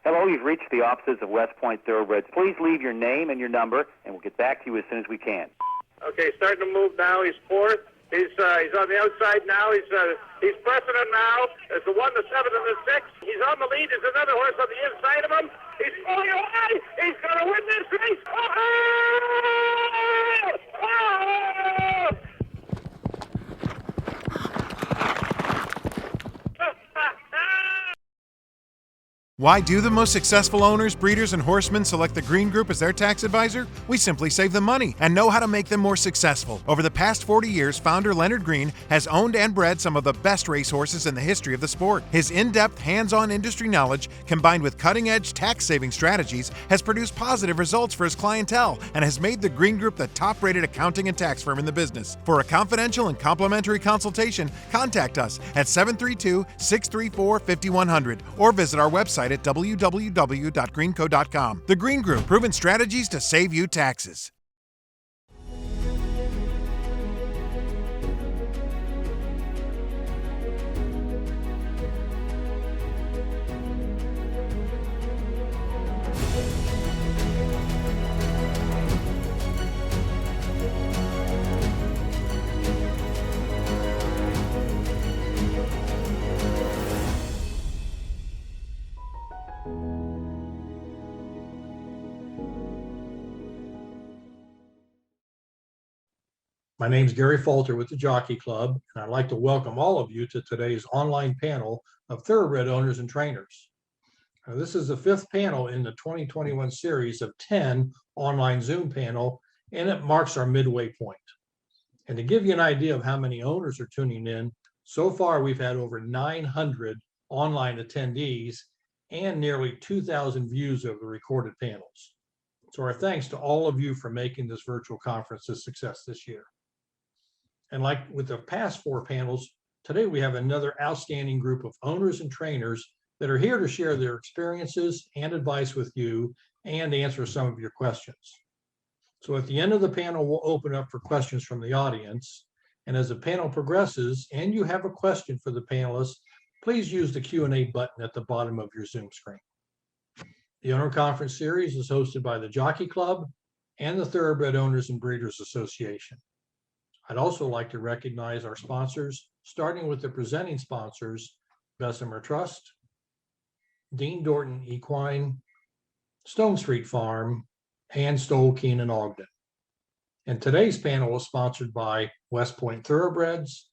Hello, you've reached the offices of West Point Thoroughbreds. Please leave your name and your number, and we'll get back to you as soon as we can. Okay, starting to move now. He's fourth. He's on the outside now. He's pressing it now. There's the 1, the 7, and the 6. He's on the lead. There's another horse on the inside of him. He's pulling away. He's going to win this race. Oh! Oh! Why do the most successful owners, breeders, and horsemen select the Green Group as their tax advisor? We simply save them money and know how to make them more successful. Over the past 40 years, founder Leonard Green has owned and bred some of the best racehorses in the history of the sport. His in-depth, hands-on industry knowledge, combined with cutting-edge tax-saving strategies, has produced positive results for his clientele and has made the Green Group the top-rated accounting and tax firm in the business. For a confidential and complimentary consultation, contact us at 732-634-5100 or visit our website at www.greenco.com. The Green Group, proven strategies to save you taxes. My name is Gary Falter with the Jockey Club, and I'd like to welcome all of you to today's online panel of thoroughbred owners and trainers. Now, this is the 5th panel in the 2021 series of 10 online Zoom panel, and it marks our midway point. And to give you an idea of how many owners are tuning in, so far we've had over 900 online attendees and nearly 2,000 views of the recorded panels. So our thanks to all of you for making this virtual conference a success this year. And like with the past 4 panels, today we have another outstanding group of owners and trainers that are here to share their experiences and advice with you and answer some of your questions. So at the end of the panel, we'll open up for questions from the audience. And as the panel progresses and you have a question for the panelists, please use the Q&A button at the bottom of your Zoom screen. The Owner Conference Series is hosted by the Jockey Club and the Thoroughbred Owners and Breeders Association. I'd also like to recognize our sponsors, starting with the presenting sponsors, Bessemer Trust, Dean Dorton Equine, Stone Street Farm, and Stoll Keenan Ogden. And today's panel is sponsored by West Point Thoroughbreds,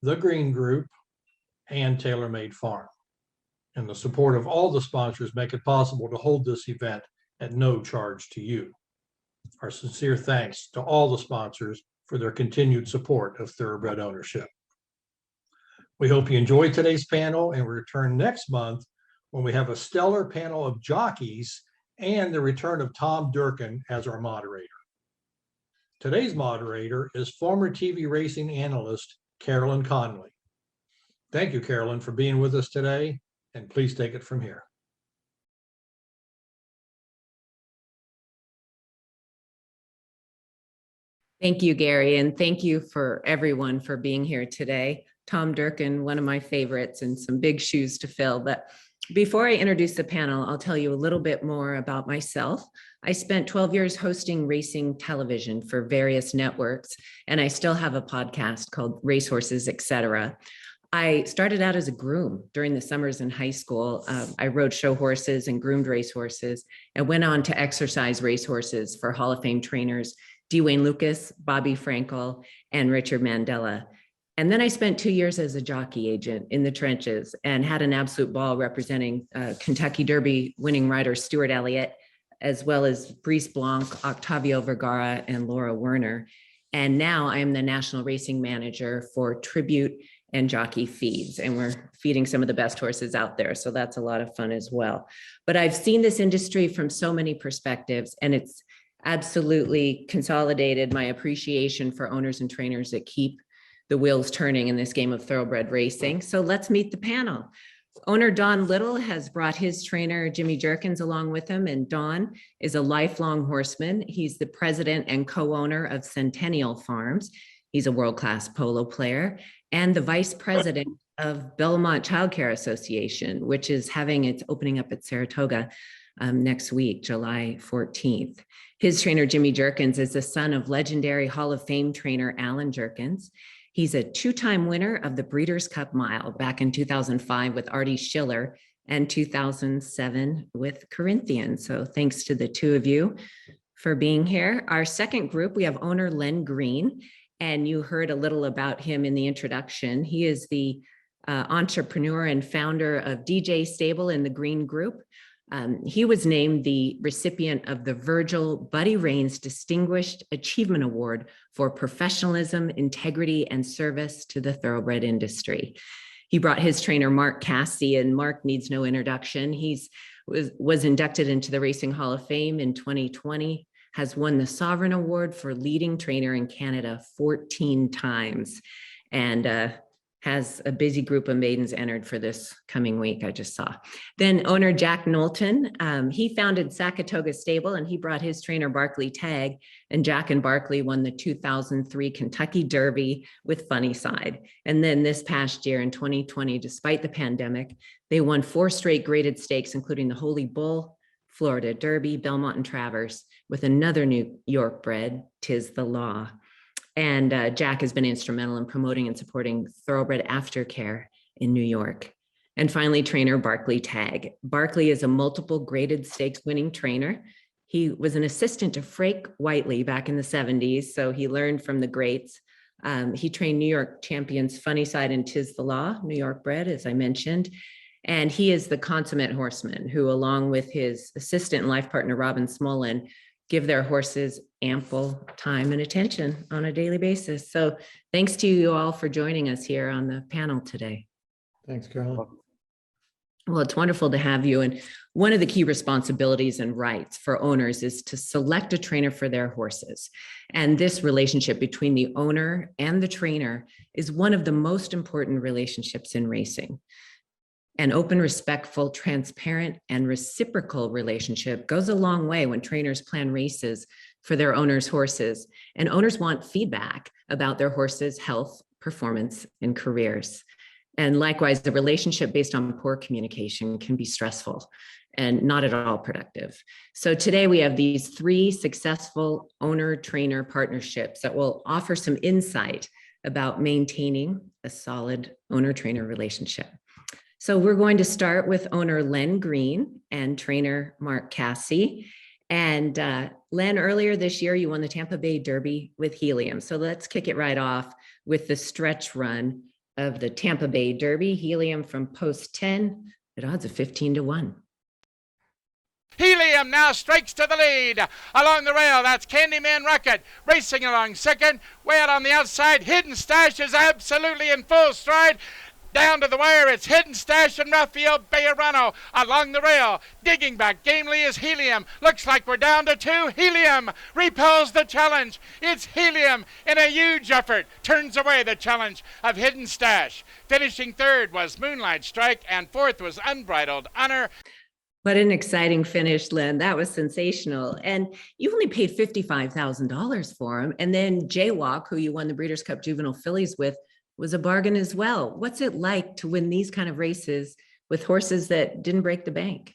The Green Group, and TaylorMade Farm. And the support of all the sponsors make it possible to hold this event at no charge to you. Our sincere thanks to all the sponsors for their continued support of thoroughbred ownership. We hope you enjoyed today's panel and return next month when we have a stellar panel of jockeys and the return of Tom Durkin as our moderator. Today's moderator is former TV racing analyst Carolyn Conley. Thank you, Carolyn, for being with us today, and please take it from here. Thank you, Gary, and thank you for everyone for being here today. Tom Durkin, one of my favorites, and some big shoes to fill. But before I introduce the panel, I'll tell you a little bit more about myself. I spent 12 years hosting racing television for various networks, and I still have a podcast called Racehorses, Etc. I started out as a groom during the summers in high school. I rode show horses and groomed racehorses and went on to exercise racehorses for Hall of Fame trainers Dwayne Lucas, Bobby Frankel, and Richard Mandela. And then I spent 2 years as a jockey agent in the trenches and had an absolute ball representing Kentucky Derby winning rider Stuart Elliott, as well as Brice Blanc, Octavio Vergara, and Laura Werner. And now I am the national racing manager for Tribute and Jockey Feeds, and we're feeding some of the best horses out there. So that's a lot of fun as well. But I've seen this industry from so many perspectives, and it's absolutely consolidated my appreciation for owners and trainers that keep the wheels turning in this game of thoroughbred racing. So let's meet the panel. Owner Don Little has brought his trainer, Jimmy Jerkins, along with him, and Don is a lifelong horseman. He's the president and co-owner of Centennial Farms. He's a world-class polo player and the vice president of Belmont Child Care Association, which is having its opening up at Saratoga next week, July 14th. His trainer, Jimmy Jerkins, is the son of legendary Hall of Fame trainer Alan Jerkins. He's a two-time winner of the Breeders' Cup Mile back in 2005 with Artie Schiller and 2007 with Corinthians. So thanks to the two of you for being here. Our second group, we have owner Len Green, and you heard a little about him in the introduction. He is the entrepreneur and founder of DJ Stable in the Green Group. He was named the recipient of the Virgil Buddy Raines Distinguished Achievement Award for professionalism, integrity, and service to the thoroughbred industry. He brought his trainer, Mark Cassey, and Mark needs no introduction. He was inducted into the Racing Hall of Fame in 2020, has won the Sovereign Award for leading trainer in Canada 14 times, and has a busy group of maidens entered for this coming week, I just saw. Then owner Jack Knowlton, he founded Saratoga Stable, and he brought his trainer Barkley Tagg, and Jack and Barkley won the 2003 Kentucky Derby with Funny Side. And then this past year in 2020, despite the pandemic, they won 4 straight graded stakes, including the Holy Bull, Florida Derby, Belmont and Travers, with another New York bred, Tis the Law. And Jack has been instrumental in promoting and supporting thoroughbred aftercare in New York. And finally, trainer Barkley Tagg. Barkley is a multiple graded stakes winning trainer. He was an assistant to Frank Whiteley back in the 70s, so he learned from the greats. He trained New York champions Funny Side and Tis the Law, New York bred, as I mentioned. And he is the consummate horseman who, along with his assistant and life partner, Robin Smolin, give their horses ample time and attention on a daily basis. So thanks to you all for joining us here on the panel today. Thanks, Carolyn. Well, it's wonderful to have you. And one of the key responsibilities and rights for owners is to select a trainer for their horses. And this relationship between the owner and the trainer is one of the most important relationships in racing. An open, respectful, transparent, and reciprocal relationship goes a long way when trainers plan races for their owners' horses, and owners want feedback about their horses' health, performance, and careers. And likewise, the relationship based on poor communication can be stressful and not at all productive. So today we have these 3 successful owner-trainer partnerships that will offer some insight about maintaining a solid owner-trainer relationship. So we're going to start with owner Len Green and trainer Mark Cassey. And Len, earlier this year, you won the Tampa Bay Derby with Helium. So let's kick it right off with the stretch run of the Tampa Bay Derby. Helium from post 10 at odds of 15-1. Helium now strikes to the lead. Along the rail, that's Candyman Rocket. Racing along second. Way out on the outside, Hidden Stash is absolutely in full stride. Down to the wire, it's Hidden Stash and Rafael Bejarano. Along the rail, digging back gamely is Helium. Looks like we're down to 2. Helium repels the challenge. It's Helium in a huge effort. Turns away the challenge of Hidden Stash. Finishing third was Moonlight Strike, and fourth was Unbridled Honor. What an exciting finish, Len. That was sensational. And you only paid $55,000 for him. And then Jaywalk, who you won the Breeders' Cup Juvenile Fillies with, was a bargain as well. What's it like to win these kind of races with horses that didn't break the bank?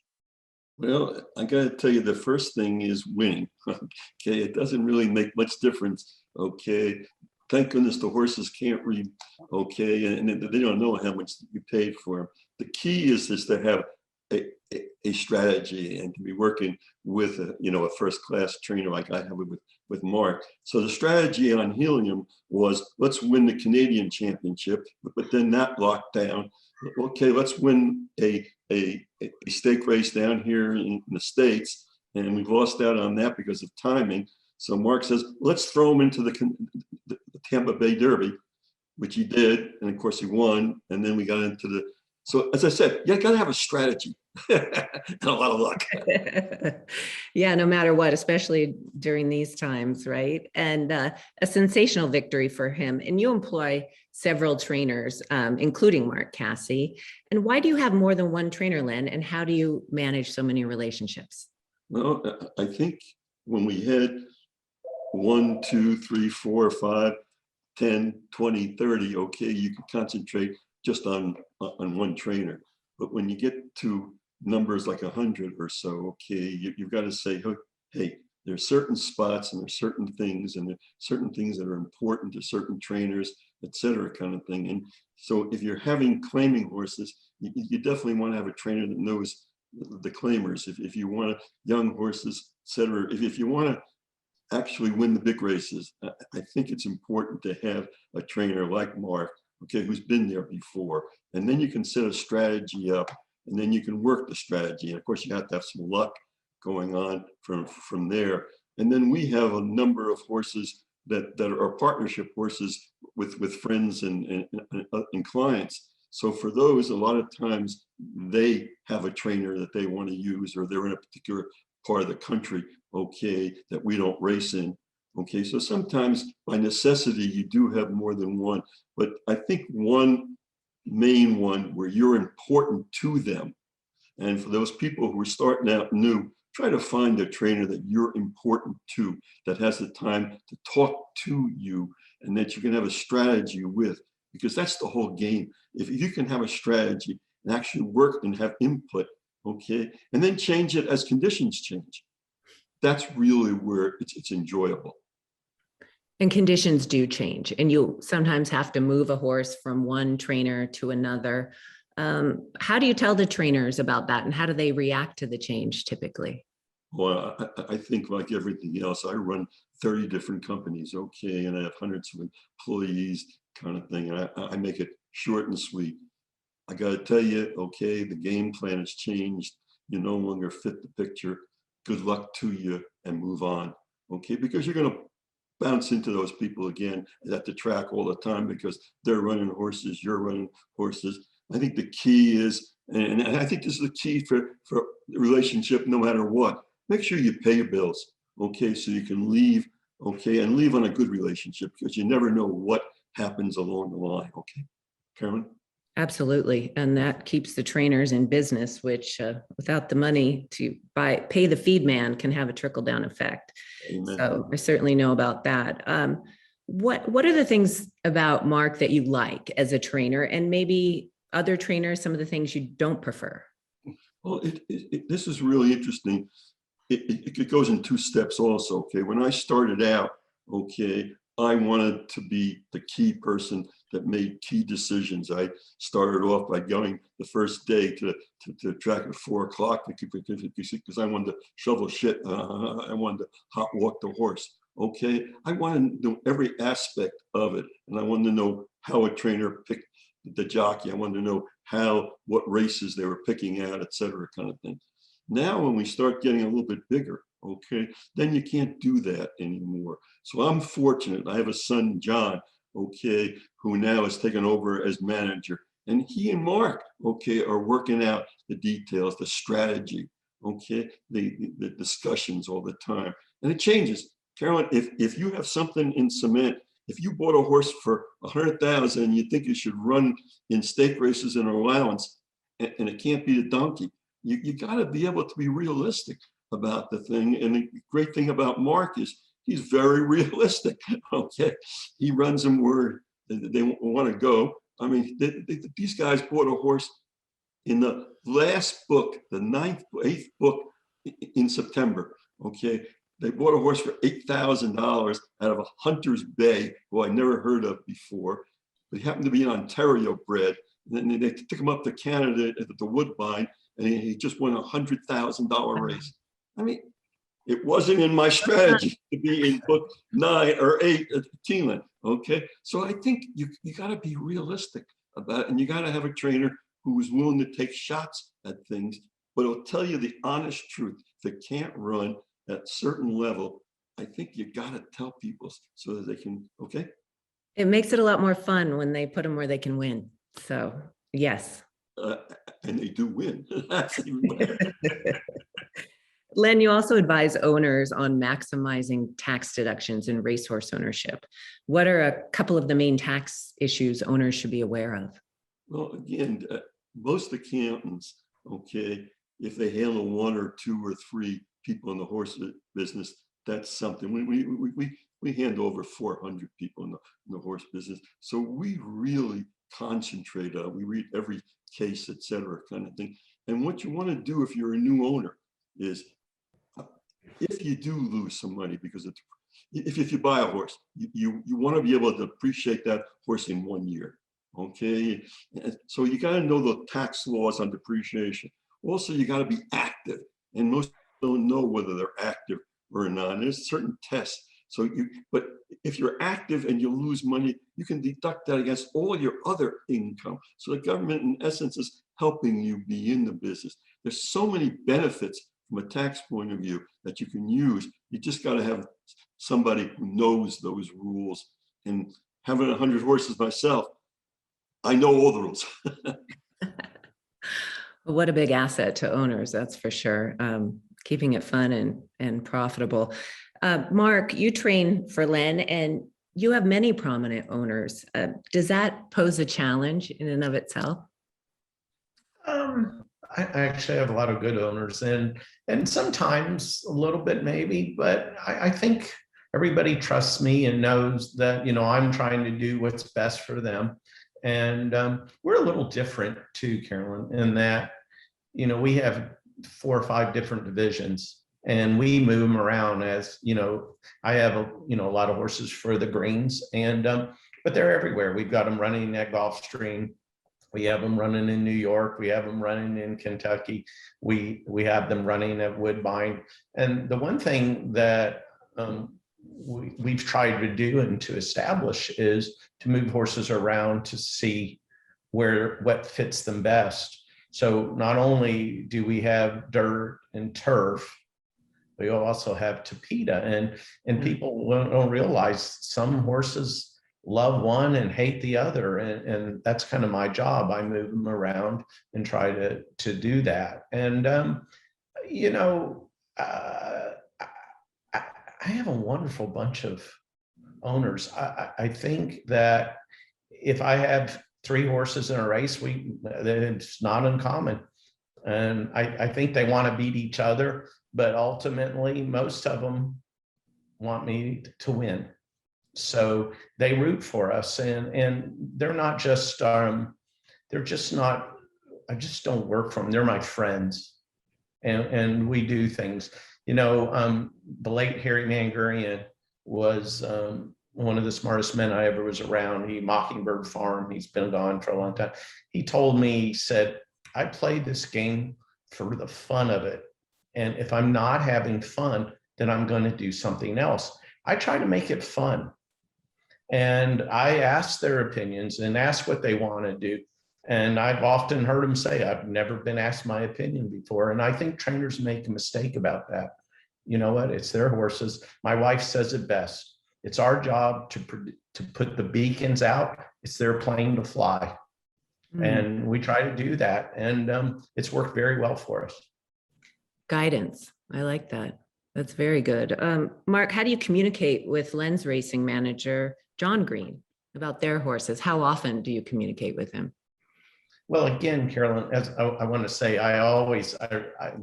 Well, I got to tell you, the first thing is winning. Okay, it doesn't really make much difference. Okay, thank goodness the horses can't read. Okay, and they don't know how much you paid for them. The key is to have a strategy and to be working with a first-class trainer like I have with Mark. So the strategy on Helium was, let's win the Canadian Championship, but then that locked down. Okay, let's win a stake race down here in the States, and we've lost out on that because of timing. So Mark says, let's throw him into the Tampa Bay Derby, which he did, and of course he won. And then we got into the. So as I said, you got to have a strategy and a lot of luck. Yeah, no matter what, especially during these times, right? And a sensational victory for him. And you employ several trainers, including Mark Cassey. And why do you have more than one trainer, Len? And how do you manage so many relationships? Well, I think when we had 1, 2, 3, 4, 5, 10, 20, 30, okay, you can concentrate just on one trainer. But when you get to numbers like 100 or so, okay, you've got to say, hey, there's certain spots and there's certain things and there's certain things that are important to certain trainers, et cetera, kind of thing. And so if you're having claiming horses, you definitely want to have a trainer that knows the claimers. If you want young horses, et cetera, if you want to actually win the big races, I think it's important to have a trainer like Mark, okay, who's been there before. And then you can set a strategy up and then you can work the strategy. And of course, you have to have some luck going on from there. And then we have a number of horses that are partnership horses with friends and clients. So for those, a lot of times they have a trainer that they want to use, or they're in a particular part of the country, okay, that we don't race in. Okay, so sometimes by necessity, you do have more than one, but I think one main one where you're important to them. And for those people who are starting out new, try to find a trainer that you're important to, that has the time to talk to you and that you can have a strategy with, because that's the whole game. If you can have a strategy and actually work and have input, okay, and then change it as conditions change, that's really where it's enjoyable. And conditions do change, and you sometimes have to move a horse from one trainer to another. How do you tell the trainers about that, and how do they react to the change typically? Well, I think like everything else, I run 30 different companies, okay, and I have hundreds of employees kind of thing, and I make it short and sweet. I got to tell you, okay, the game plan has changed. You no longer fit the picture. Good luck to you and move on, okay, because you're going to bounce into those people again at the track all the time because they're running horses, you're running horses. I think the key is, and I think this is the key for relationship no matter what, make sure you pay your bills, okay, so you can leave, okay, and leave on a good relationship, because you never know what happens along the line, okay, Carolyn? Absolutely. And that keeps the trainers in business, which without the money to pay the feed man can have a trickle down effect. Amen. So I certainly know about that. What are the things about Mark that you like as a trainer, and maybe other trainers, some of the things you don't prefer? Well, this is really interesting. It goes in two steps also, okay? When I started out, okay, I wanted to be the key person that made key decisions. I started off by going the first day to the track at 4 o'clock because I wanted to shovel shit. I wanted to hot walk the horse. Okay, I wanted to know every aspect of it, and I wanted to know how a trainer picked the jockey. I wanted to know what races they were picking out, et cetera, kind of thing. Now, when we start getting a little bit bigger, okay, then you can't do that anymore. So I'm fortunate. I have a son, John, okay, who now has taken over as manager. And he and Mark, okay, are working out the details, the strategy, okay, the discussions all the time. And it changes. Carolyn, if you have something in cement, if you bought a horse for 100,000 and you think it should run in stake races and allowance, and it can't be a donkey, you got to be able to be realistic about the thing. And the great thing about Mark is he's very realistic. Okay, he runs them where they want to go. I mean, these guys bought a horse in the last book, the 8th book in September. Okay, they bought a horse for $8,000 out of a Hunter's Bay, who I never heard of before. But he happened to be an Ontario bred. And then they took him up to Canada at the Woodbine, and he just won $100,000 race. I mean, it wasn't in my strategy to be in book 9 or 8 at Keeneland. Okay, so I think you got to be realistic about it, and you got to have a trainer who is willing to take shots at things, but it'll tell you the honest truth. If it can't run at a certain level, I think you got to tell people so that they can. Okay. It makes it a lot more fun when they put them where they can win. So yes. And they do win. That's even better. Len, you also advise owners on maximizing tax deductions in racehorse ownership. What are a couple of the main tax issues owners should be aware of? Well, again, most accountants, okay, if they handle 1 or 2 or 3 people in the horse business, that's something. We hand over 400 people in the horse business. So we really concentrate. We read every case, etc., kind of thing. And what you want to do if you're a new owner is, if you do lose some money because if you buy a horse, you want to be able to appreciate that horse in 1 year. Okay, and so you got to know the tax laws on depreciation. Also, you got to be active, and most don't know whether they're active or not. There's certain tests. So but if you're active and you lose money, you can deduct that against all your other income. So the government, in essence, is helping you be in the business. There's so many benefits from a tax point of view that you can use. You just got to have somebody who knows those rules. And having 100 horses myself, I know all the rules. What a big asset to owners, that's for sure. Keeping it fun and profitable. Mark, you train for Len and you have many prominent owners. Does that pose a challenge in and of itself? I actually have a lot of good owners, and sometimes a little bit maybe, but I think everybody trusts me and knows that, you know, I'm trying to do what's best for them. And we're a little different too, Carolyn, in that, you know, we have 4 or 5 different divisions and we move them around. As you know, I have a lot of horses for the greens, and but they're everywhere. We've got them running at Gulfstream. We have them running in New York. We have them running in Kentucky. We have them running at Woodbine. And the one thing that we've tried to do and to establish is to move horses around to see what fits them best. So not only do we have dirt and turf, we also have tapeta, and people don't realize some horses love one and hate the other, and that's kind of my job. I move them around and try to do that. And you know, I have a wonderful bunch of owners. I think that if I have 3 horses in a race, it's not uncommon, and I think they want to beat each other, but ultimately most of them want me to win. So they root for us, and they're not just they're just not, I just don't work for them. They're my friends, and we do things. You know, the late Harry Mangurian was one of the smartest men I ever was around. He Mockingbird Farm. He's been gone for a long time. He told me, he said, I played this game for the fun of it, and if I'm not having fun, then I'm going to do something else. I try to make it fun. And I ask their opinions and ask what they want to do. And I've often heard them say, I've never been asked my opinion before. And I think trainers make a mistake about that. You know what? It's their horses. My wife says it best. It's our job to put the beacons out. It's their plane to fly. And we try to do that. And it's worked very well for us. Guidance. I like that. That's very good. Mark, how do you communicate with Len's racing manager, John Green, about their horses? How often do you communicate with him? Well, again, Carolyn, as I want to say,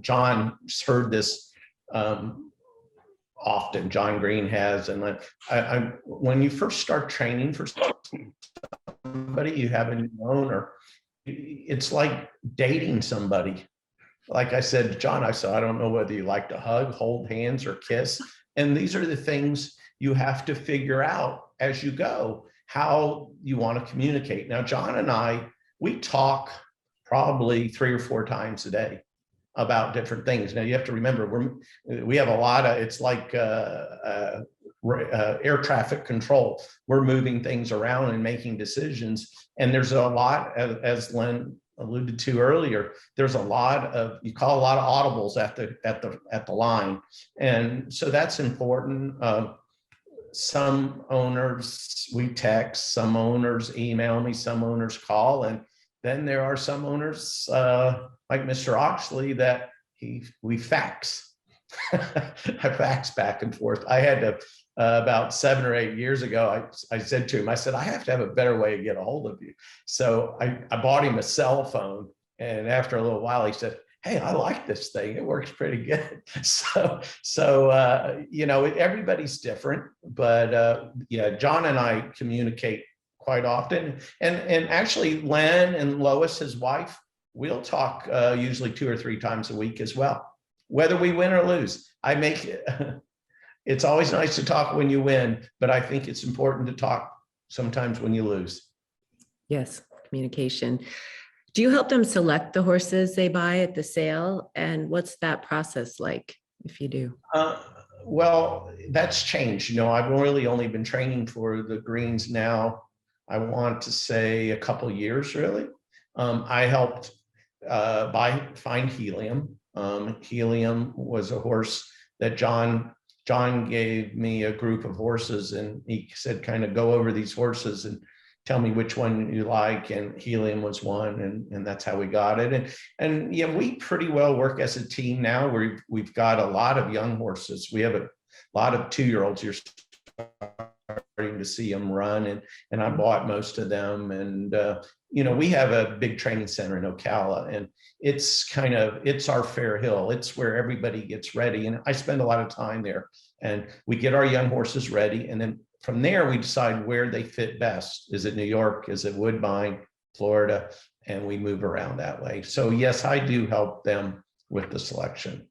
John's heard this often. John Green has, and when you first start training for somebody, you have a new owner. It's like dating somebody. Like I said to John, I said, I don't know whether you like to hug, hold hands, or kiss. And these are the things you have to figure out as you go, how you want to communicate. Now, John and I, we talk probably 3 or 4 times a day about different things. Now, you have to remember, we have a lot of, it's like air traffic control. We're moving things around and making decisions. And there's a lot, as Len alluded to earlier, there's a lot of, you call a lot of audibles at the line. And so that's important. Some owners we text, some owners email me, some owners call, and then there are some owners like Mr. Oxley that we fax. I fax back and forth. I had to about 7 or 8 years ago, I said to him, I said, I have to have a better way to get a hold of you. So I bought him a cell phone, and after a little while he said, hey, I like this thing. It works pretty good. So you know, everybody's different, but yeah, John and I communicate quite often. And actually, Len and Lois, his wife, we'll talk usually 2 or 3 times a week as well, whether we win or lose. I make it, it's always nice to talk when you win, but I think it's important to talk sometimes when you lose. Yes, communication. Do you help them select the horses they buy at the sale? And what's that process like if you do? Well, that's changed. You know, I've really only been training for the greens now, I want to say a couple of years, really. I helped find Helium. Helium was a horse that John gave me a group of horses, and he said, kind of go over these horses and tell me which one you like. And Helium was one, and that's how we got it. And yeah, we pretty well work as a team now. We've got a lot of young horses. We have a lot of 2-year-olds. You're starting to see them run, and I bought most of them. And you know, we have a big training center in Ocala, and it's our Fair Hill. It's where everybody gets ready, and I spend a lot of time there. And we get our young horses ready, and then from there we decide where they fit best. Is it New York? Is it Woodbine, Florida? And we move around that way. So yes, I do help them with the selection.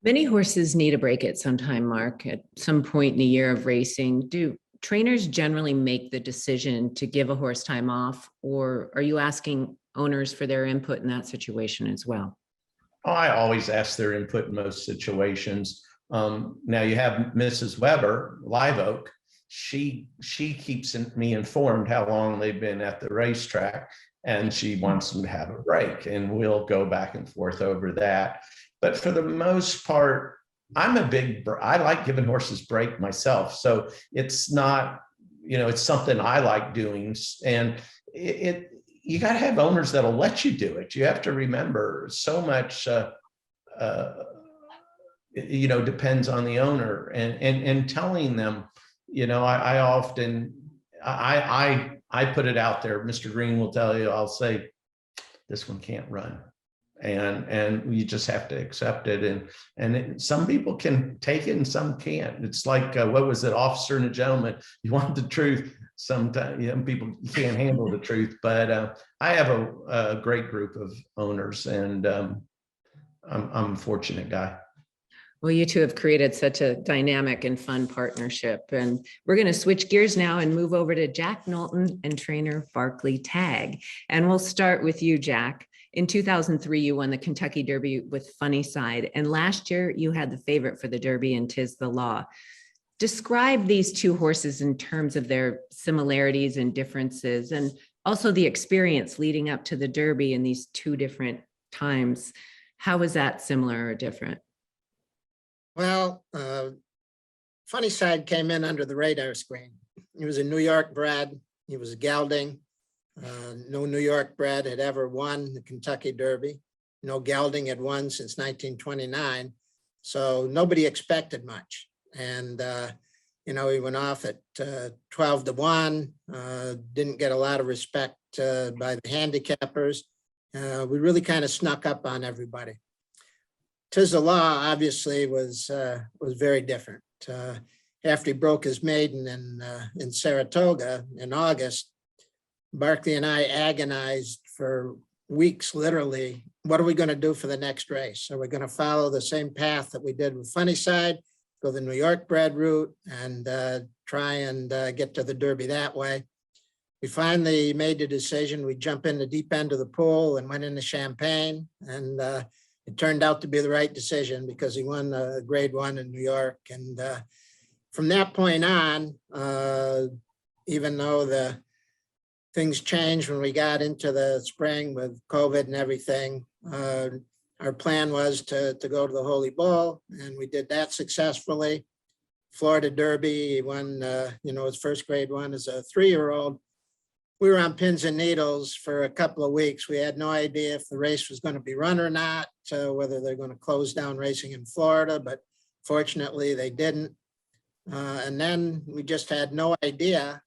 Many horses need a break at some time, Mark, at some point in a year of racing. Do trainers generally make the decision to give a horse time off, or are you asking owners for their input in that situation as well? I always ask their input in most situations. Now you have Mrs. Weber, Live Oak. She keeps me informed how long they've been at the racetrack, and she wants them to have a break, and we'll go back and forth over that. But for the most part, I like giving horses break myself. So it's not, you know, it's something I like doing. And you got to have owners that'll let you do it. You have to remember so much, you know, depends on the owner, and telling them, you know, I often put it out there. Mr. Green will tell you, I'll say, this one can't run. And you just have to accept it. And some people can take it and some can't. It's like, what was it, Officer and a Gentleman? You want the truth. Sometimes, you know, people can't handle the truth, but I have a great group of owners, and I'm a fortunate guy. Well, you two have created such a dynamic and fun partnership. And we're going to switch gears now and move over to Jack Knowlton and trainer Barkley Tagg. And we'll start with you, Jack. In 2003, you won the Kentucky Derby with Funny Side. And last year, you had the favorite for the Derby in Tis the Law. Describe these two horses in terms of their similarities and differences, and also the experience leading up to the Derby in these two different times. How was that similar or different? Well, Funny Side came in under the radar screen. He was a New York bred. He was a gelding. No New York bred had ever won the Kentucky Derby. No gelding had won since 1929. So nobody expected much. And, you know, he went off at 12-1, didn't get a lot of respect by the handicappers. We really kind of snuck up on everybody. Tis the Law obviously was very different. After he broke his maiden in Saratoga in August, Barkley and I agonized for weeks, literally. What are we going to do for the next race? Are we going to follow the same path that we did with Funny Side, go the New York bred route, and try and get to the Derby that way? We finally made the decision. We jump in the deep end of the pool and went into Champaign, and it turned out to be the right decision because he won grade 1 in New York. And from that point on, even though the things changed when we got into the spring with COVID and everything, our plan was to go to the Holy Bull, and we did that successfully. Florida Derby, he won, you know, his first grade 1 as a 3-year-old. We were on pins and needles for a couple of weeks. We had no idea if the race was going to be run or not, whether they're going to close down racing in Florida, but fortunately they didn't. And then we just had no idea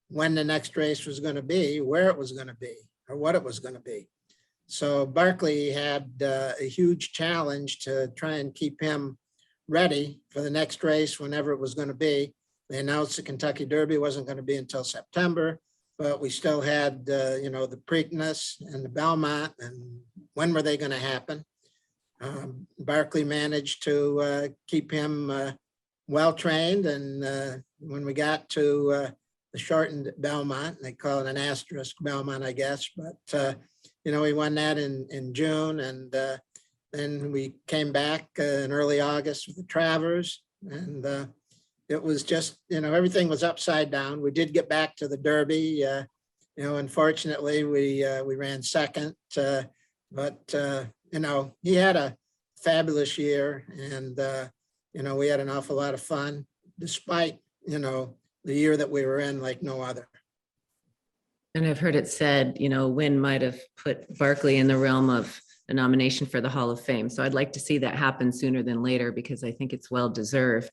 when the next race was going to be, where it was going to be, or what it was going to be. So Barkley had a huge challenge to try and keep him ready for the next race, whenever it was going to be. They announced the Kentucky Derby wasn't going to be until September, but we still had, the Preakness and the Belmont, and when were they going to happen? Barkley managed to keep him well-trained, and when we got to the shortened Belmont, they call it an asterisk Belmont, I guess, but he won that in June, and then we came back in early August with the Travers, and it was just, everything was upside down. We did get back to the Derby. Unfortunately, we ran second, but he had a fabulous year, and we had an awful lot of fun, despite the year that we were in like no other. And I've heard it said, Wynn might have put Barkley in the realm of a nomination for the Hall of Fame. So I'd like to see that happen sooner than later, because I think it's well deserved.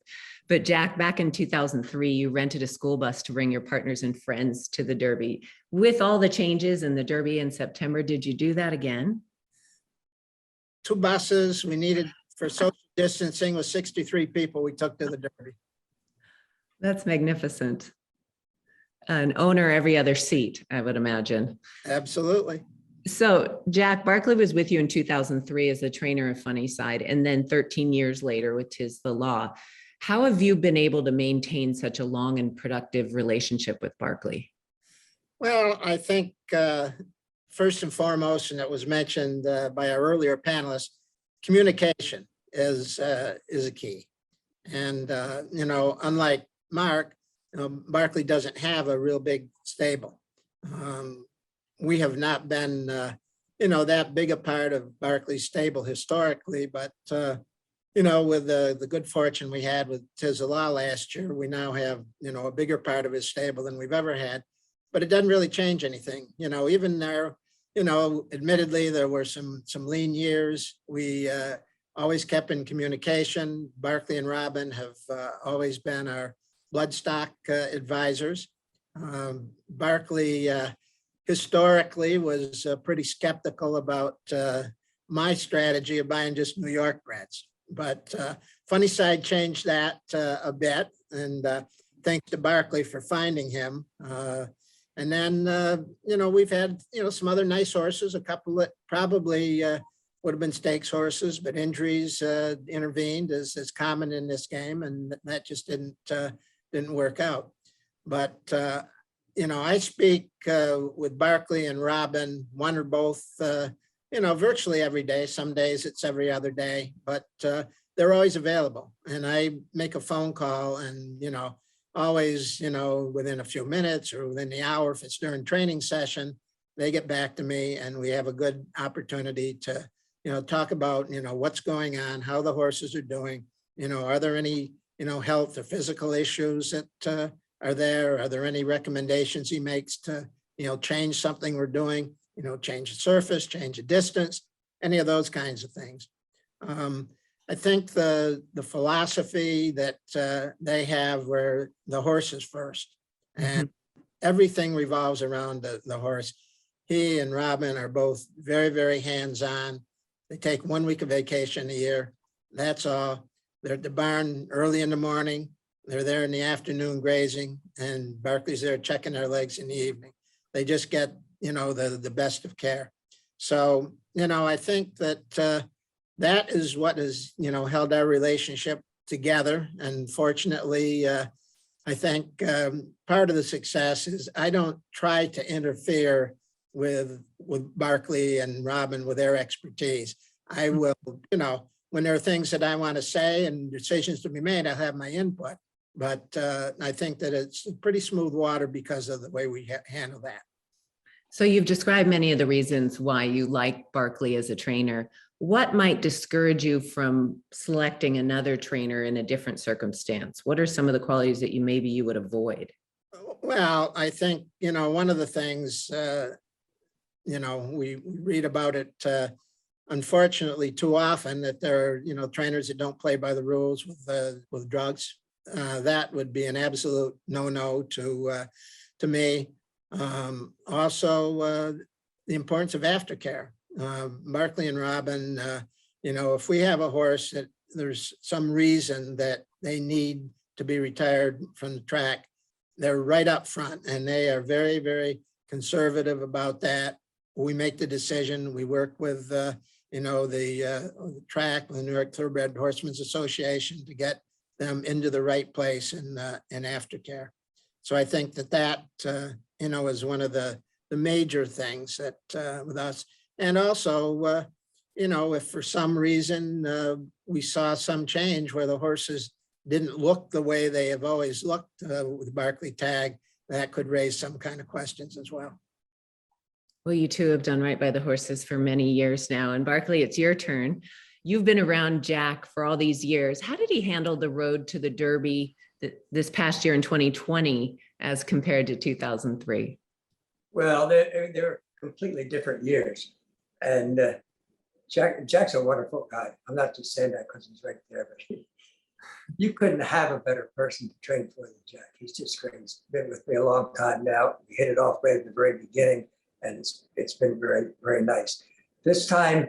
But Jack, back in 2003, you rented a school bus to bring your partners and friends to the Derby. With all the changes in the Derby in September, did you do that again? 2 buses we needed for social distancing with 63 people we took to the Derby. That's magnificent. An owner every other seat, I would imagine. Absolutely. So Jack, Barkley was with you in 2003 as a trainer of Funny Side, and then 13 years later with 'Tis the Law. How have you been able to maintain such a long and productive relationship with Barkley? Well, I think first and foremost, and it was mentioned by our earlier panelists, communication is a key. And, unlike Mark, Barkley doesn't have a real big stable. We have not been, that big a part of Barkley's stable historically, but, with the good fortune we had with 'Tis the Law last year, we now have, a bigger part of his stable than we've ever had, but it doesn't really change anything. Even there, admittedly, there were some lean years. We always kept in communication. Barkley and Robin have always been our bloodstock advisors. Barkley historically was pretty skeptical about my strategy of buying just New York breds, but Funny Side changed that a bit, and thanks to Barkley for finding him. And then, we've had, some other nice horses, a couple that probably would have been stakes horses, but injuries intervened as is common in this game, and that just didn't work out. But, I speak with Barkley and Robin, one or both, virtually every day. Some days it's every other day, but they're always available. And I make a phone call and, always, within a few minutes or within the hour, if it's during training session, they get back to me and we have a good opportunity to, talk about, what's going on, how the horses are doing, are there any, health or physical issues that are there? Are there any recommendations he makes to, change something we're doing, change the surface, change the distance, any of those kinds of things. I think the philosophy that they have where the horse is first and everything revolves around the horse. He and Robin are both very, very hands-on. They take 1 week of vacation a year. That's all. They're at the barn early in the morning. They're there in the afternoon grazing, and Barkley's there checking their legs in the evening. They just get, the best of care. So, I think that that is what has, held our relationship together. And fortunately, I think part of the success is I don't try to interfere with Barkley and Robin with their expertise. I will, when there are things that I want to say and decisions to be made, I'll have my input. But I think that it's pretty smooth water because of the way we handle that. So you've described many of the reasons why you like Barkley as a trainer. What might discourage you from selecting another trainer in a different circumstance? What are some of the qualities that you would avoid? Well, I think, one of the things, we read about it, unfortunately, too often that there are, trainers that don't play by the rules with drugs. That would be an absolute no-no to me. Also, the importance of aftercare. Barkley and Robin, if we have a horse that there's some reason that they need to be retired from the track. They're right up front and they are very, very conservative about that. We make the decision. We work with, the track, the New York Thoroughbred Horsemen's Association to get them into the right place in aftercare. So I think that is one of the major things that with us. And also, if for some reason we saw some change where the horses didn't look the way they have always looked with Barkley tag, that could raise some kind of questions as well. Well, you two have done right by the horses for many years now. And Barkley, it's your turn. You've been around Jack for all these years. How did he handle the road to the Derby this past year in 2020 as compared to 2003? Well, they're completely different years. And Jack's a wonderful guy. I'm not just saying that because he's right there, but you couldn't have a better person to train for than Jack. He's just great. He's been with me a long time now. We hit it off right at the very beginning, and it's been very, very nice. This time,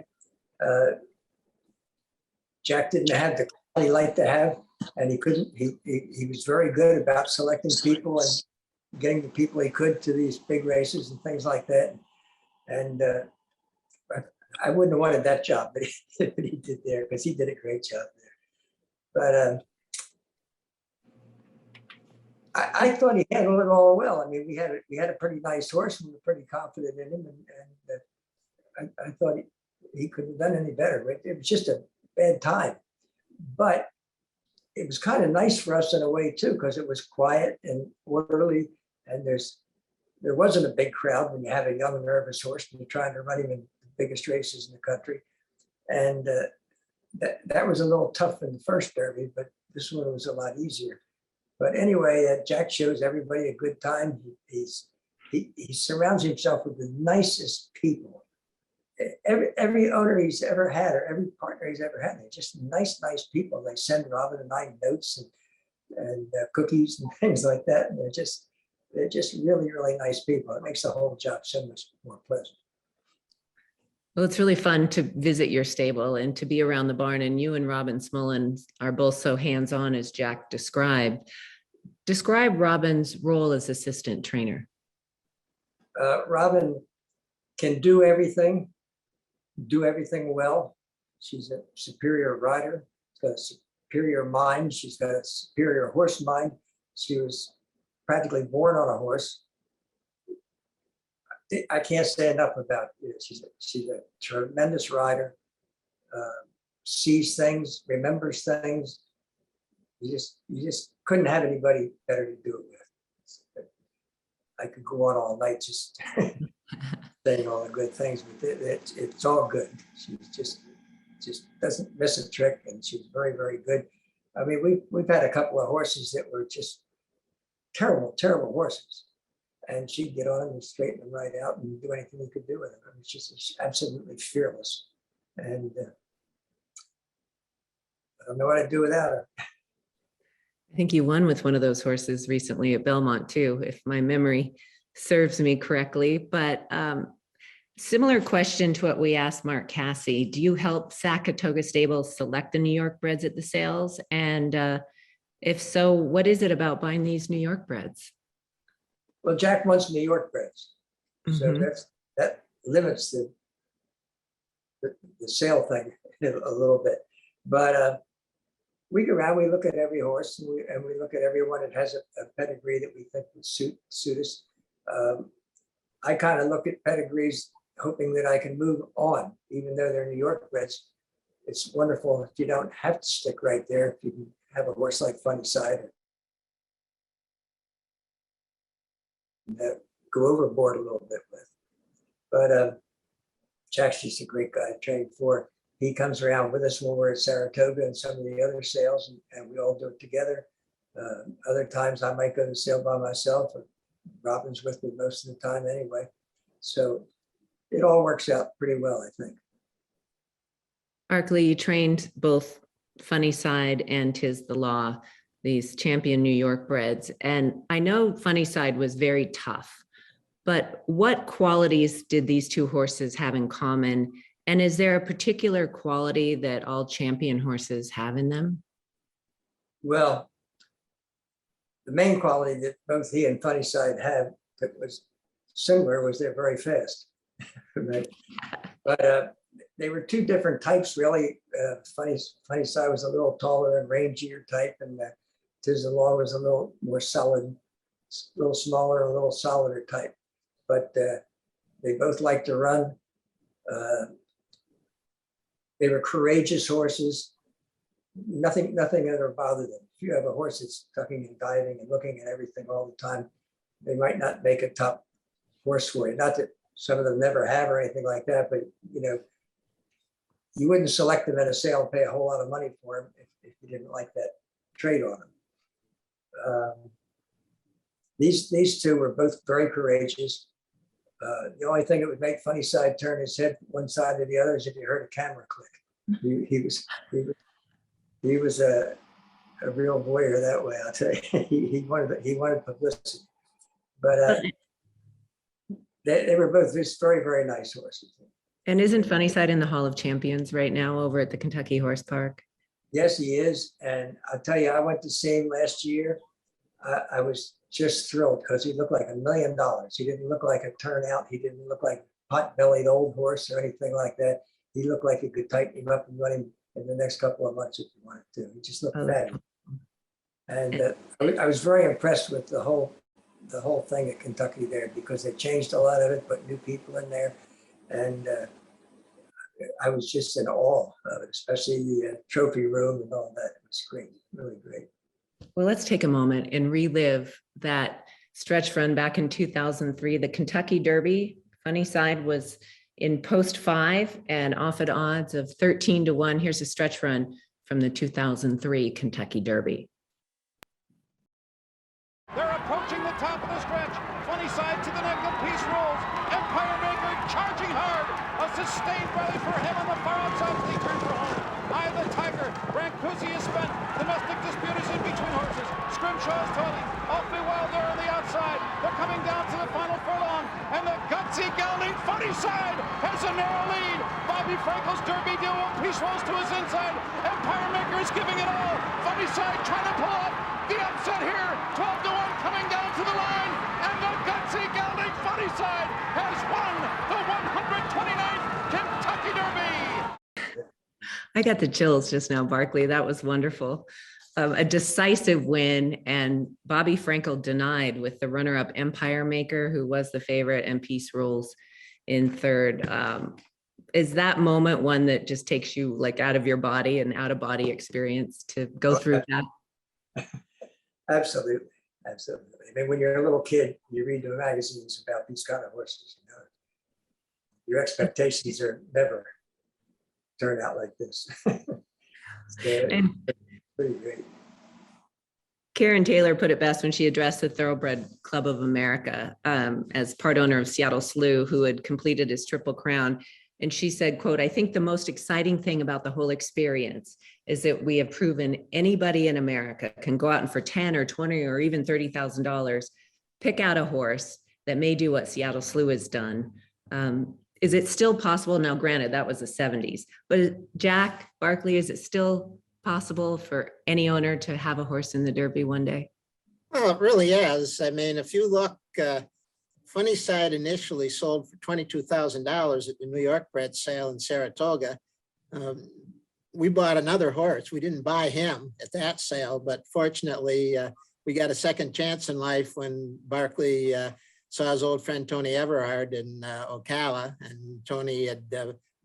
Jack didn't have the quality he liked to have, and he was very good about selecting people and getting the people he could to these big races and things like that. And I wouldn't have wanted that job, but he did there because he did a great job there. But I thought he handled it all well. I mean, we had a pretty nice horse, and we were pretty confident in him, and I thought he couldn't have done any better. It was just a bad time, but it was kind of nice for us in a way too, because it was quiet and orderly, and there wasn't a big crowd when you have a young, nervous horse and you're trying to run him in the biggest races in the country, and that was a little tough in the first Derby, but this one was a lot easier. But anyway, Jack shows everybody a good time. He surrounds himself with the nicest people. Every owner he's ever had, or every partner he's ever had, they're just nice people. They send Robin and I notes and cookies and things like that. And they're just really, really nice people. It makes the whole job so much more pleasant. Well, it's really fun to visit your stable and to be around the barn. And you and Robin Smullen are both so hands-on as Jack described. Describe Robin's role as assistant trainer. Robin can do everything well. She's a superior rider. She's got a superior mind. She's got a superior horse mind. She was practically born on a horse. I can't say enough about it. She's a tremendous rider, sees things, remembers things. You just couldn't have anybody better to do it with. I could go on all night just saying all the good things, but it's all good. She just doesn't miss a trick, and she's very, very good. I mean, we've had a couple of horses that were just terrible horses, and she'd get on them and straighten them right out and do anything you could do with them. I mean, she's absolutely fearless, and I don't know what I'd do without her. I think you won with one of those horses recently at Belmont too, if my memory serves me correctly. But similar question to what we asked Mark Cassie. Do you help Saratoga Stables select the New York breds at the sales? And if so, what is it about buying these New York breds? Well, Jack wants New York breds, so that limits the sale thing a little bit. But we go around, we look at every horse, and we look at everyone that has a pedigree that we think would suit us. I kind of look at pedigrees hoping that I can move on, even though they're New York breds. It's wonderful if you don't have to stick right there, if you can have a horse like Funny Side and go overboard a little bit with. But Jack's just a great guy to train for. He comes around with us when we're at Saratoga and some of the other sales, and we all do it together. Other times I might go to sale by myself, or Robin's with me most of the time anyway. So it all works out pretty well, I think. Barkley, you trained both Funny Side and Tis the Law, these champion New York breds. And I know Funny Side was very tough, but what qualities did these two horses have in common? And is there a particular quality that all champion horses have in them? Well, the main quality that both he and Funnyside had that was similar was they're very fast. Right? But they were two different types, really. Funnyside was a little taller and rangier type, and Tiz the Law was a little more solid, a little smaller, a little solider type. But they both liked to run. They were courageous horses. Nothing ever bothered them. If you have a horse that's ducking and diving and looking at everything all the time, they might not make a top horse for you. Not that some of them never have or anything like that, but you wouldn't select them at a sale and pay a whole lot of money for them if you didn't like that trade on them. These two were both very courageous. The only thing that would make Funnyside turn his head one side to the other is if you heard a camera click. He was a real warrior that way, I'll tell you. He wanted publicity. But they were both just very, very nice horses. And isn't Funnyside in the Hall of Champions right now over at the Kentucky Horse Park? Yes, he is. And I'll tell you, I went to see him last year. I was just thrilled because he looked like $1 million. He didn't look like a turnout. He didn't look like a pot-bellied old horse or anything like that. He looked like you could tighten him up and run him in the next couple of months if you wanted to. He just looked fabulous. And I was very impressed with the whole thing at Kentucky there, because they changed a lot of it, put new people in there. And I was just in awe of it, especially the trophy room and all that. It was great, really great. Well, let's take a moment and relive that stretch run back in 2003, the Kentucky Derby. Funnyside was in post 5 and off at odds of 13-1. Here's a stretch run from the 2003 Kentucky Derby. They're approaching the top of the stretch. Funnyside to the neck of Peace Rolls. Empire Maker charging hard. A sustained rally for him on the far outside. They turn for home. Eye of the Tiger. Brancusi is spent. Domestic dispute is in between horses. Scrimshaw is toiling. Awfully wild there on the outside. They're coming down to the final furlong. And the gutsy gelding Funnyside has a narrow lead. Bobby Frankel's Derby deal. Peace Rolls to his inside. Empire Maker is giving it all. Funnyside trying to pull up. The upset here, 12-1 coming down to the line, and the gutsy gelding Funnyside has won the 129th Kentucky Derby. I got the chills just now, Barkley. That was wonderful. A decisive win, and Bobby Frankel denied with the runner-up Empire Maker, who was the favorite, and Peace Rules in third. Is that moment one that just takes you like out of your body, and out-of-body experience to go through that? Absolutely. I mean, when you're a little kid, you read the magazines about these kind of horses. Your expectations are never turn out like this. And pretty great. Karen Taylor put it best when she addressed the Thoroughbred Club of America as part owner of Seattle Slew, who had completed his Triple Crown. And she said, quote, "I think the most exciting thing about the whole experience is that we have proven anybody in America can go out and for 10 or 20 or even $30,000, pick out a horse that may do what Seattle Slew has done. Is it still possible? Now, granted, that was the 70s, but Jack Barkley, is it still possible for any owner to have a horse in the Derby one day? Well, it really is. I mean, if you look, Funnyside initially sold for $22,000 at the New York bred sale in Saratoga. We bought another horse. We didn't buy him at that sale, but fortunately, we got a second chance in life when Barkley saw his old friend Tony Everhard in Ocala, and Tony had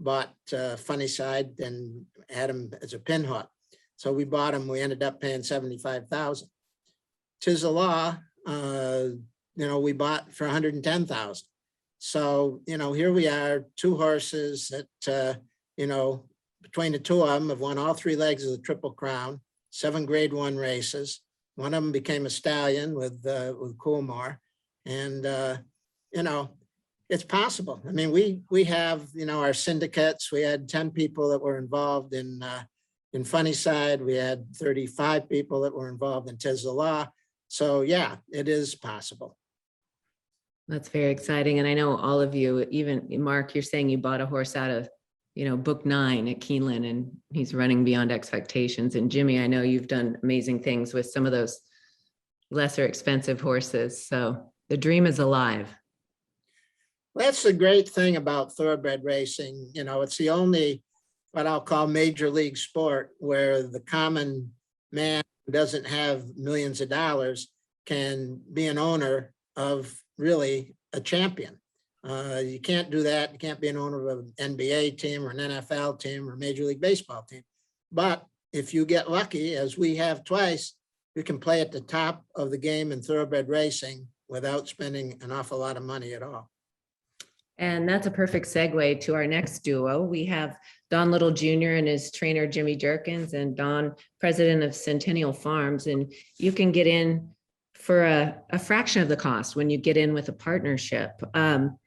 bought Funnyside and had him as a pinhook. So we bought him. We ended up paying $75,000. Tiz the Law, we bought for $110,000. So, here we are, two horses that, between the two of them have won all 3 legs of the Triple Crown, 7 Grade 1 races. One of them became a stallion with Coolmore. And, it's possible. I mean, we have, our syndicates. We had 10 people that were involved in Funnyside. We had 35 people that were involved in Tiz the Law. So yeah, it is possible. That's very exciting. And I know all of you, even Mark, you're saying you bought a horse out of, book 9 at Keeneland, and he's running beyond expectations. And Jimmy, I know you've done amazing things with some of those lesser expensive horses. So the dream is alive. That's the great thing about thoroughbred racing. It's the only, what I'll call major league sport where the common man who doesn't have millions of dollars can be an owner of really a champion. You can't do that. You can't be an owner of an NBA team or an NFL team or a Major League Baseball team. But if you get lucky, as we have twice, you can play at the top of the game in thoroughbred racing without spending an awful lot of money at all. And that's a perfect segue to our next duo. We have Don Little Jr. and his trainer, Jimmy Jerkins, and Don, president of Centennial Farms. And you can get in for a fraction of the cost when you get in with a partnership. And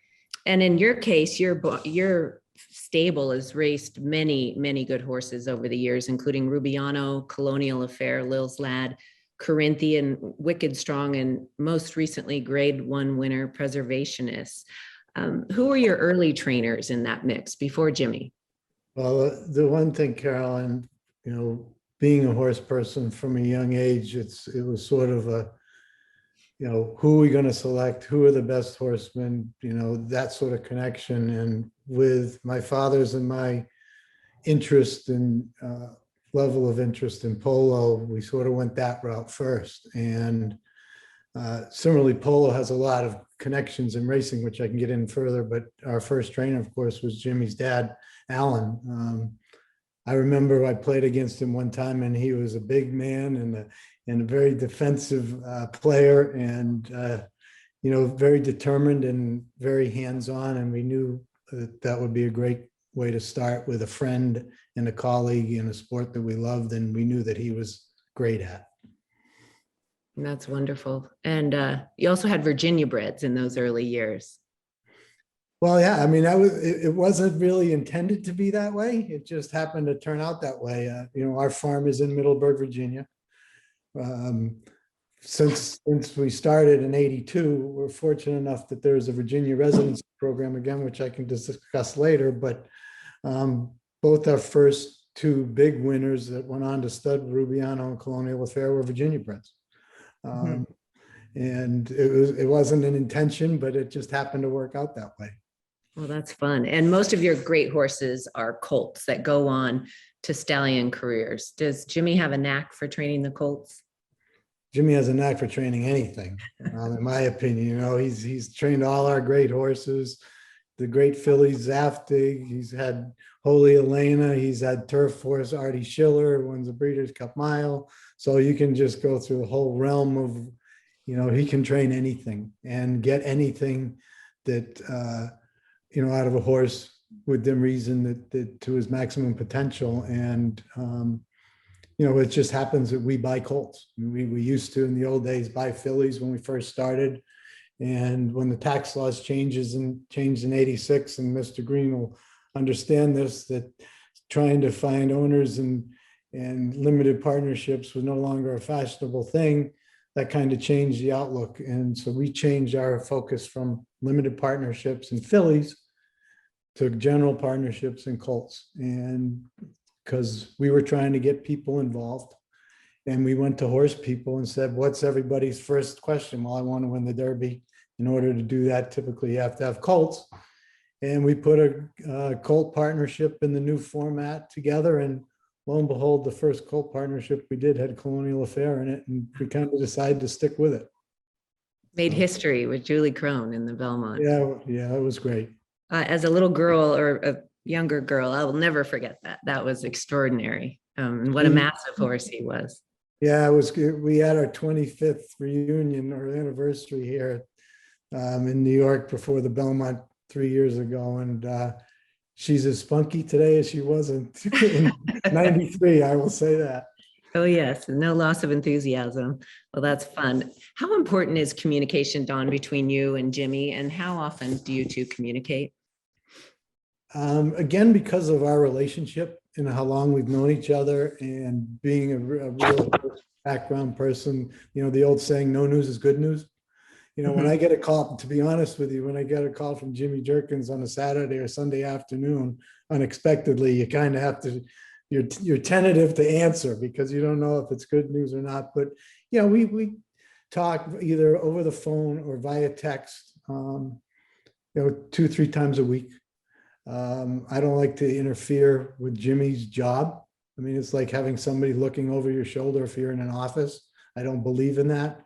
in your case, your stable has raced many, many good horses over the years, including Rubiano, Colonial Affair, Lil's Lad, Corinthian, Wicked Strong, and most recently Grade 1 winner, Preservationist. Who were your early trainers in that mix before Jimmy? Well, the one thing, Carolyn, being a horse person from a young age, it was sort of a, who are we going to select? Who are the best horsemen? That sort of connection. And with my father's and my interest in level of interest in polo, we sort of went that route first. And similarly, polo has a lot of connections in racing, which I can get in further. But our first trainer, of course, was Jimmy's dad, Alan. I remember I played against him one time, and he was a big man and a very defensive player, and very determined and very hands-on. And we knew that would be a great way to start with a friend and a colleague in a sport that we loved, and we knew that he was great at. That's wonderful. And you also had Virginia breds in those early years. Well, yeah, I mean, it wasn't really intended to be that way. It just happened to turn out that way. Our farm is in Middleburg, Virginia. Since we started in '82, we're fortunate enough that there's a Virginia residency program again, which I can discuss later. But both our first two big winners that went on to stud, Rubiano and Colonial Affair, were Virginia breds. And it wasn't an intention, but it just happened to work out that way. Well, that's fun. And most of your great horses are colts that go on to stallion careers. Does Jimmy have a knack for training the colts? Jimmy has a knack for training anything, in my opinion. He's trained all our great horses, the great fillies, Zaftig. He's had Holy Elena. He's had turf horse Artie Schiller, wins the Breeders' Cup Mile. So you can just go through the whole realm of, he can train anything and get anything that, out of a horse within reason that to his maximum potential. And, it just happens that we buy colts. We used to, in the old days, buy fillies when we first started. And when the tax laws changed in '86, and Mr. Green will understand this, that trying to find owners and limited partnerships was no longer a fashionable thing, that kind of changed the outlook. And so we changed our focus from limited partnerships and fillies to general partnerships and colts. And because we were trying to get people involved, and we went to horse people and said, what's everybody's first question? Well, I want to win the Derby. In order to do that, typically you have to have colts. And we put a colt partnership in the new format together, and lo and behold, the first colt partnership we did had Colonial Affair in it, and we kind of decided to stick with it. Made history with Julie Crone in the Belmont. Yeah, it was great. As a little girl or a younger girl, I will never forget that. That was extraordinary. And what a massive horse he was. Yeah, it was good. We had our 25th reunion or anniversary here in New York before the Belmont 3 years ago. And she's as spunky today as she was in '93, I will say that. Oh, yes. No loss of enthusiasm. Well, that's fun. How important is communication, Don, between you and Jimmy? And how often do you two communicate? Again, because of our relationship and how long we've known each other, and being a real background person, the old saying, no news is good news. When I get a call, to be honest with you, when I get a call from Jimmy Jerkins on a Saturday or Sunday afternoon, unexpectedly, you kind of have to, you're tentative to answer because you don't know if it's good news or not. But we talk either over the phone or via text, 2-3 times a week. I don't like to interfere with Jimmy's job. I mean, it's like having somebody looking over your shoulder if you're in an office. I don't believe in that.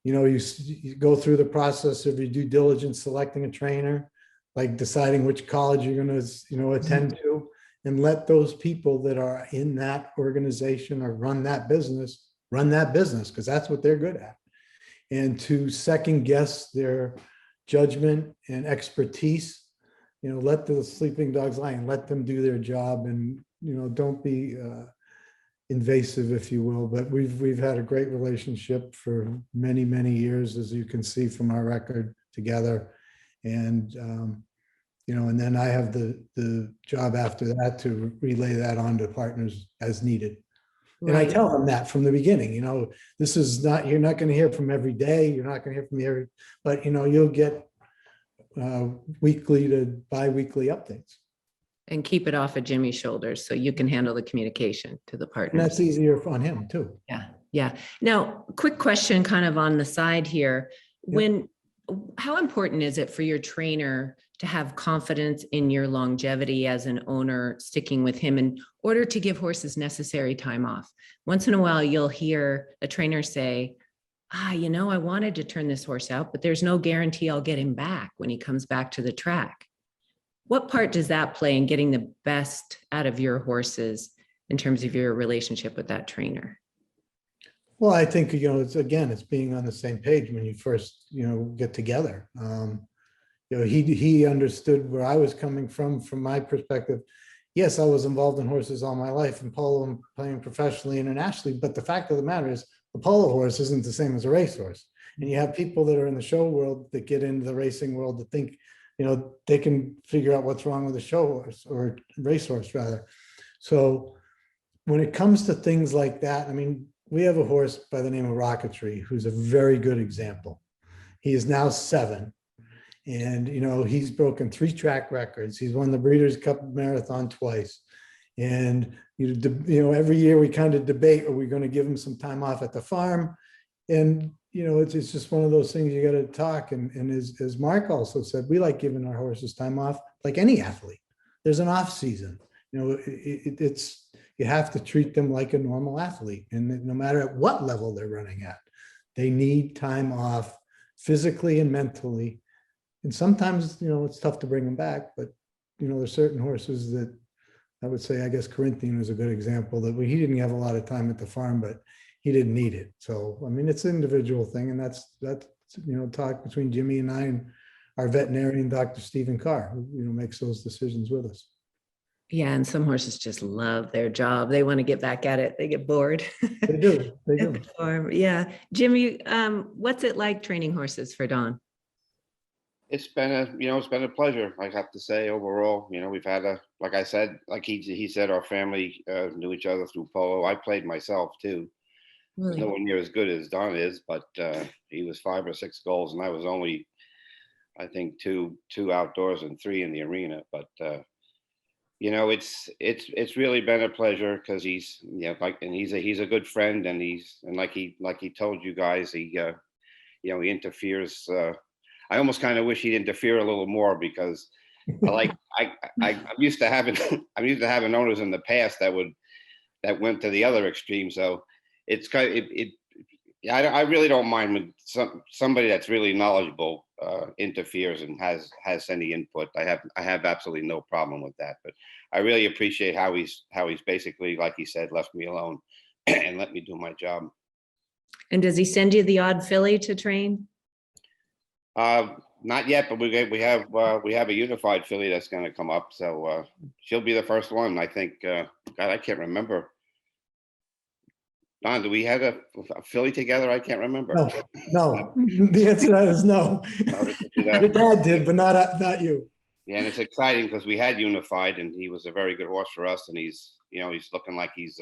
You go through the process of your due diligence, selecting a trainer, like deciding which college you're going to, attend to, and let those people that are in that organization or run that business, because that's what they're good at. And to second guess their judgment and expertise, let the sleeping dogs lie and let them do their job, and, don't be invasive, if you will. But we've had a great relationship for many, many years, as you can see from our record together. And, and then I have the job after that to relay that on to partners as needed. And I tell them that from the beginning, this is not, you're not going to hear from every day. You're not going to hear from me but you'll get weekly to bi-weekly updates. And keep it off of Jimmy's shoulders so you can handle the communication to the partners. And that's easier on him too. Yeah. Yeah. Now, quick question kind of on the side here. How important is it for your trainer to have confidence in your longevity as an owner, sticking with him in order to give horses necessary time off? Once in a while, you'll hear a trainer say, I wanted to turn this horse out, but there's no guarantee I'll get him back when he comes back to the track. What part does that play in getting the best out of your horses in terms of your relationship with that trainer? Well, I think, it's being on the same page when you first, get together. He understood where I was coming from my perspective. Yes, I was involved in horses all my life and polo and playing professionally internationally. But the fact of the matter is the polo horse isn't the same as a racehorse. And you have people that are in the show world that get into the racing world that think, they can figure out what's wrong with a show horse or racehorse rather. So when it comes to things like that, I mean, we have a horse by the name of Rocketry, who's a very good example. He is now 7. And, he's broken 3 track records. He's won the Breeders' Cup Marathon twice. And, every year we kind of debate, are we going to give him some time off at the farm? And, it's just one of those things you got to talk. And as Mark also said, we like giving our horses time off like any athlete. There's an off season. You have to treat them like a normal athlete. And no matter at what level they're running at, they need time off physically and mentally. And sometimes, it's tough to bring them back, but, there's certain horses that I would say, I guess Corinthian was a good example that he didn't have a lot of time at the farm, but he didn't need it. So, I mean, it's an individual thing, and that's talk between Jimmy and I and our veterinarian, Dr. Stephen Carr, who, makes those decisions with us. Yeah. And some horses just love their job. They want to get back at it. They get bored. They do. They do. At the farm. Yeah. Jimmy, what's it like training horses for Don? It's been a pleasure. I have to say, overall, we've had like I said, like he said, our family knew each other through polo. I played myself too. Really? Nowhere near as good as Don is, but he was 5 or 6 goals, and I was only, I think, two outdoors and 3 in the arena. But it's really been a pleasure because he's he's a good friend, and like he told you guys, he interferes. I almost kind of wish he'd interfere a little more because I'm used to having owners in the past that went to the other extreme. So it's kind of I really don't mind when somebody that's really knowledgeable interferes and has any input. I have absolutely no problem with that. But I really appreciate how he's basically, like he said, left me alone and let me do my job. And does he send you the odd filly to train? Not yet, but we have a unified filly that's going to come up, so she'll be the first one. I think. God, I can't remember. Don, do we have a filly together? I can't remember. No. The answer to that is no. Your dad did, but not you. Yeah, and it's exciting because we had unified, and he was a very good horse for us, and he's looking like he's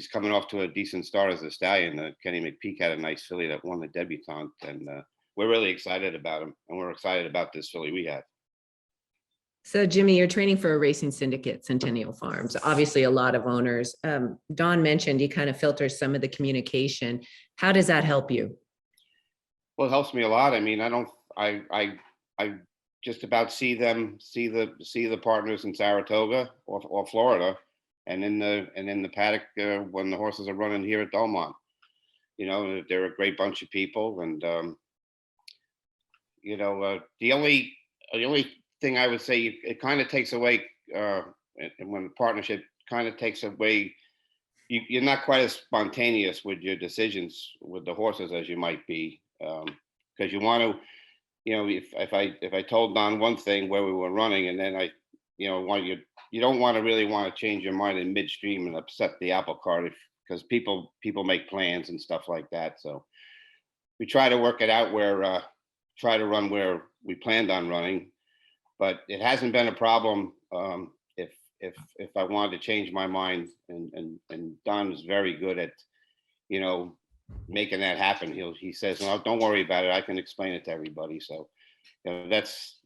coming off to a decent start as a stallion. Kenny McPeak had a nice filly that won the debutante, and we're really excited about him, and we're excited about this filly we have. So Jimmy, you're training for a racing syndicate, Centennial Farms, obviously a lot of owners. Don mentioned he kind of filters some of the communication. How does that help you? Well, it helps me a lot. I mean, I just about see the partners in Saratoga or Florida, and in the paddock when the horses are running here at Belmont. You know, they're a great bunch of people, and you know, the only thing I would say, it kind of takes away, and when the partnership kind of takes away, you're not quite as spontaneous with your decisions with the horses as you might be, because you want to, you know, if I told Don one thing where we were running, and then you know, you don't want to change your mind in midstream and upset the apple cart, because people make plans and stuff like that. So we try to work it out where try to run where we planned on running, but it hasn't been a problem if I wanted to change my mind, and Don is very good at, you know, making that happen. He says, "No, don't worry about it. I can explain it to everybody." So, you know,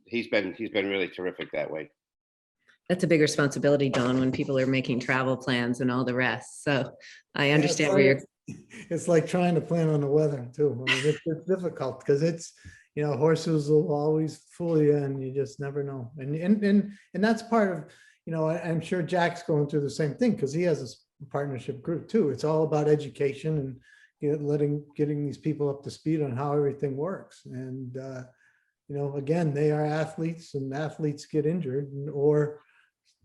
he's been really terrific that way. That's a big responsibility, Don, when people are making travel plans and all the rest. So I understand where you're. It's like trying to plan on the weather too. I mean, it's difficult because it's, you know, horses will always fool you and you just never know. And that's part of, you know, I'm sure Jack's going through the same thing because he has a partnership group too. It's all about education and, you know, getting these people up to speed on how everything works. And, you know, again, they are athletes, and athletes get injured, or,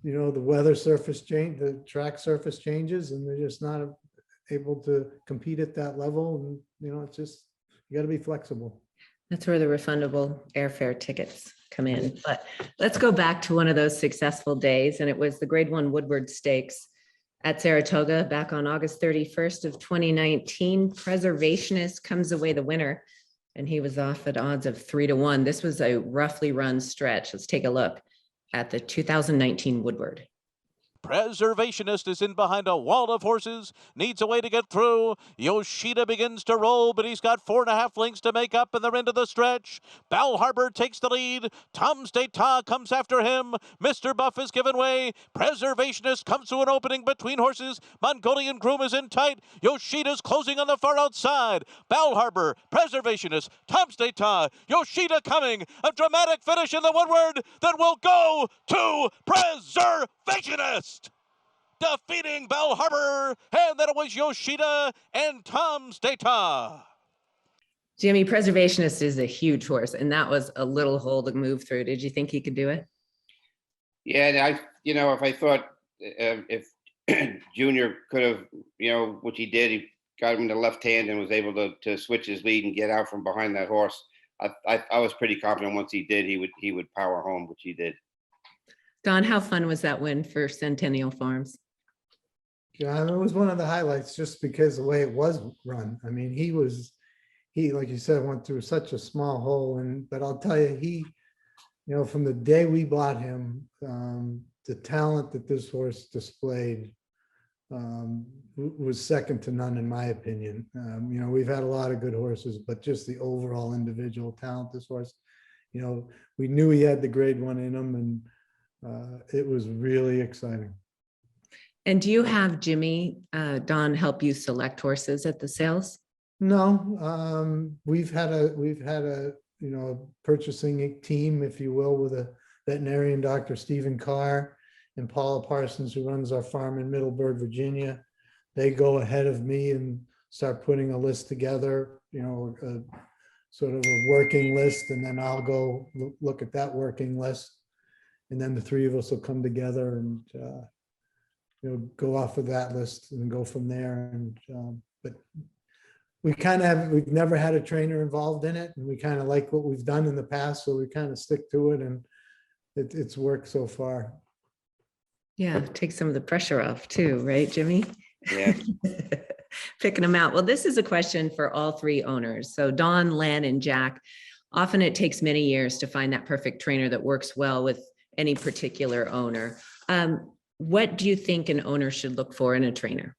you know, the weather surface change, the track surface changes, and they're just not able to compete at that level. And, you know, it's just, you got to be flexible. That's where the refundable airfare tickets come in. But let's go back to one of those successful days. And it was the Grade 1 Woodward Stakes at Saratoga back on August 31st of 2019. Preservationist comes away the winner, and he was off at odds of 3-1. This was a roughly run stretch. Let's take a look at the 2019 Woodward. Preservationist is in behind a wall of horses, needs a way to get through. Yoshida begins to roll, but he's got 4.5 lengths to make up, and they're into the stretch. Bal Harbor takes the lead. Tom's d'Etat comes after him. Mr. Buff is given way. Preservationist comes to an opening between horses. Mongolian Groom is in tight. Yoshida's closing on the far outside. Bal Harbor, Preservationist, Tom's d'Etat, Yoshida coming. A dramatic finish in the Woodward that will go to Preservationist, defeating Bal Harbor, and then it was Yoshida and Tom's d'Etat. Jimmy, Preservationist is a huge horse, and that was a little hole to move through. Did you think he could do it? Yeah, you know, if I thought if Junior could have, you know, which he did, he got him in the left hand and was able to switch his lead and get out from behind that horse. I was pretty confident once he did, he would power home, which he did. Don, how fun was that win for Centennial Farms? Yeah, it was one of the highlights just because the way it was run. I mean, he, like you said, went through such a small hole. But I'll tell you, you know, from the day we bought him, the talent that this horse displayed was second to none, in my opinion. You know, we've had a lot of good horses, but just the overall individual talent, this horse, you know, we knew he had the Grade 1 in him, and it was really exciting. And do you have Jimmy, Don, help you select horses at the sales? No, we've had a you know, purchasing team, if you will, with a veterinarian, Dr. Stephen Carr, and Paula Parsons, who runs our farm in Middleburg, Virginia. They go ahead of me and start putting a list together, you know, sort of a working list, and then I'll go look at that working list. And then the three of us will come together and, you know, go off of that list and go from there. And, but we've never had a trainer involved in it, and we kind of like what we've done in the past. So we kind of stick to it, and it's worked so far. Yeah, take some of the pressure off too, right, Jimmy? Yeah. Picking them out. Well, this is a question for all three owners. So Don, Len, and Jack. Often it takes many years to find that perfect trainer that works well with any particular owner. What do you think an owner should look for in a trainer?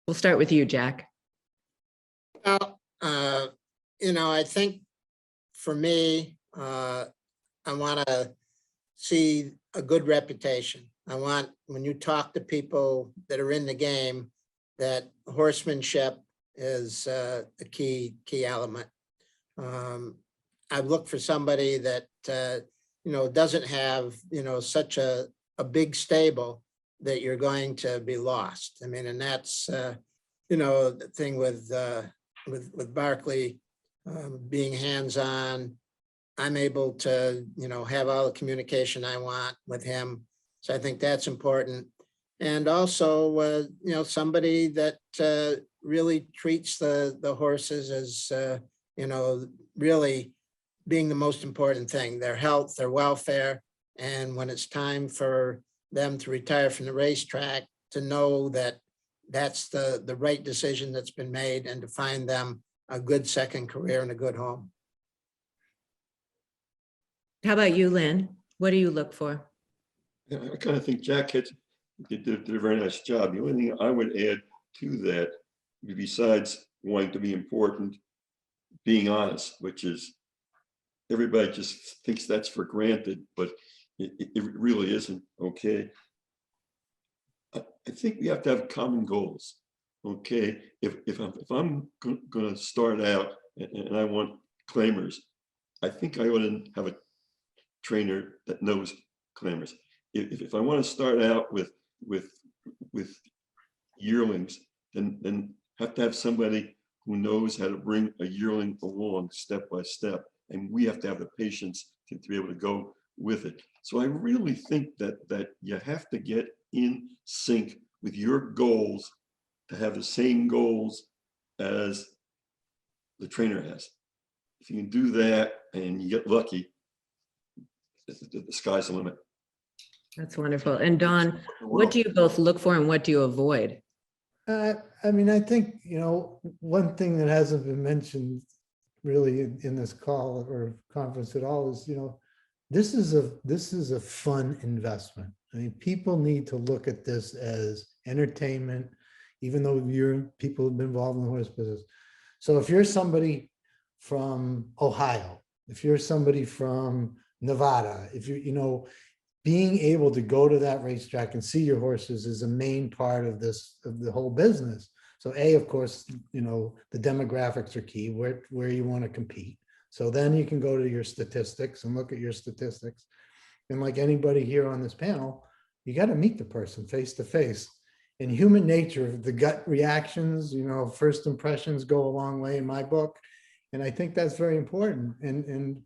We'll start with you, Jack. Well, you know, I think for me, I want to see a good reputation. I want, when you talk to people that are in the game, that horsemanship is a key element. I look for somebody that, doesn't have, such a big stable that you're going to be lost. I mean, and that's, the thing with Barkley being hands-on. I'm able to, have all the communication I want with him. So I think that's important. And also, somebody that really treats the horses as, really being the most important thing, their health, their welfare. And when it's time for them to retire from the racetrack, to know that that's the right decision that's been made, and to find them a good second career and a good home. How about you, Lynn? What do you look for? Yeah, I kind of think Jack did a very nice job. The only thing I would add to that, besides wanting to be important, being honest, which is everybody just thinks that's for granted, but it really isn't. Okay. I think we have to have common goals. Okay. If I'm going to start out and I want claimers, I think I ought to have a trainer that knows claimers. If I want to start out with yearlings, then have to have somebody who knows how to bring a yearling along step by step, and we have to have the patience to be able to go with it. So I really think that you have to get in sync with your goals to have the same goals as the trainer has. If you can do that and you get lucky, the sky's the limit. That's wonderful. And Don, what do you both look for and what do you avoid? I mean, I think, one thing that hasn't been mentioned really in this call or conference at all is, this is a fun investment. I mean, people need to look at this as entertainment, even though people have been involved in the horse business. So if you're somebody from Ohio, if you're somebody from Nevada, if being able to go to that racetrack and see your horses is a main part of the whole business. So of course, the demographics are key, where you want to compete. So then you can go to your statistics and look at your statistics. And like anybody here on this panel, you got to meet the person face to face. In human nature, the gut reactions, first impressions go a long way in my book. And I think that's very important. And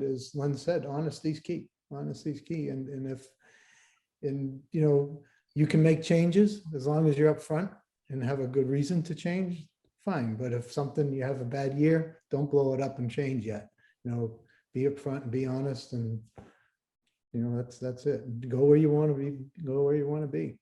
as Len said, honesty is key. Honesty is key. And you can make changes as long as you're upfront and have a good reason to change, fine. But if you have a bad year, don't blow it up and change yet. Be upfront and be honest, and that's it. Go where you want to be. Go where you want to be.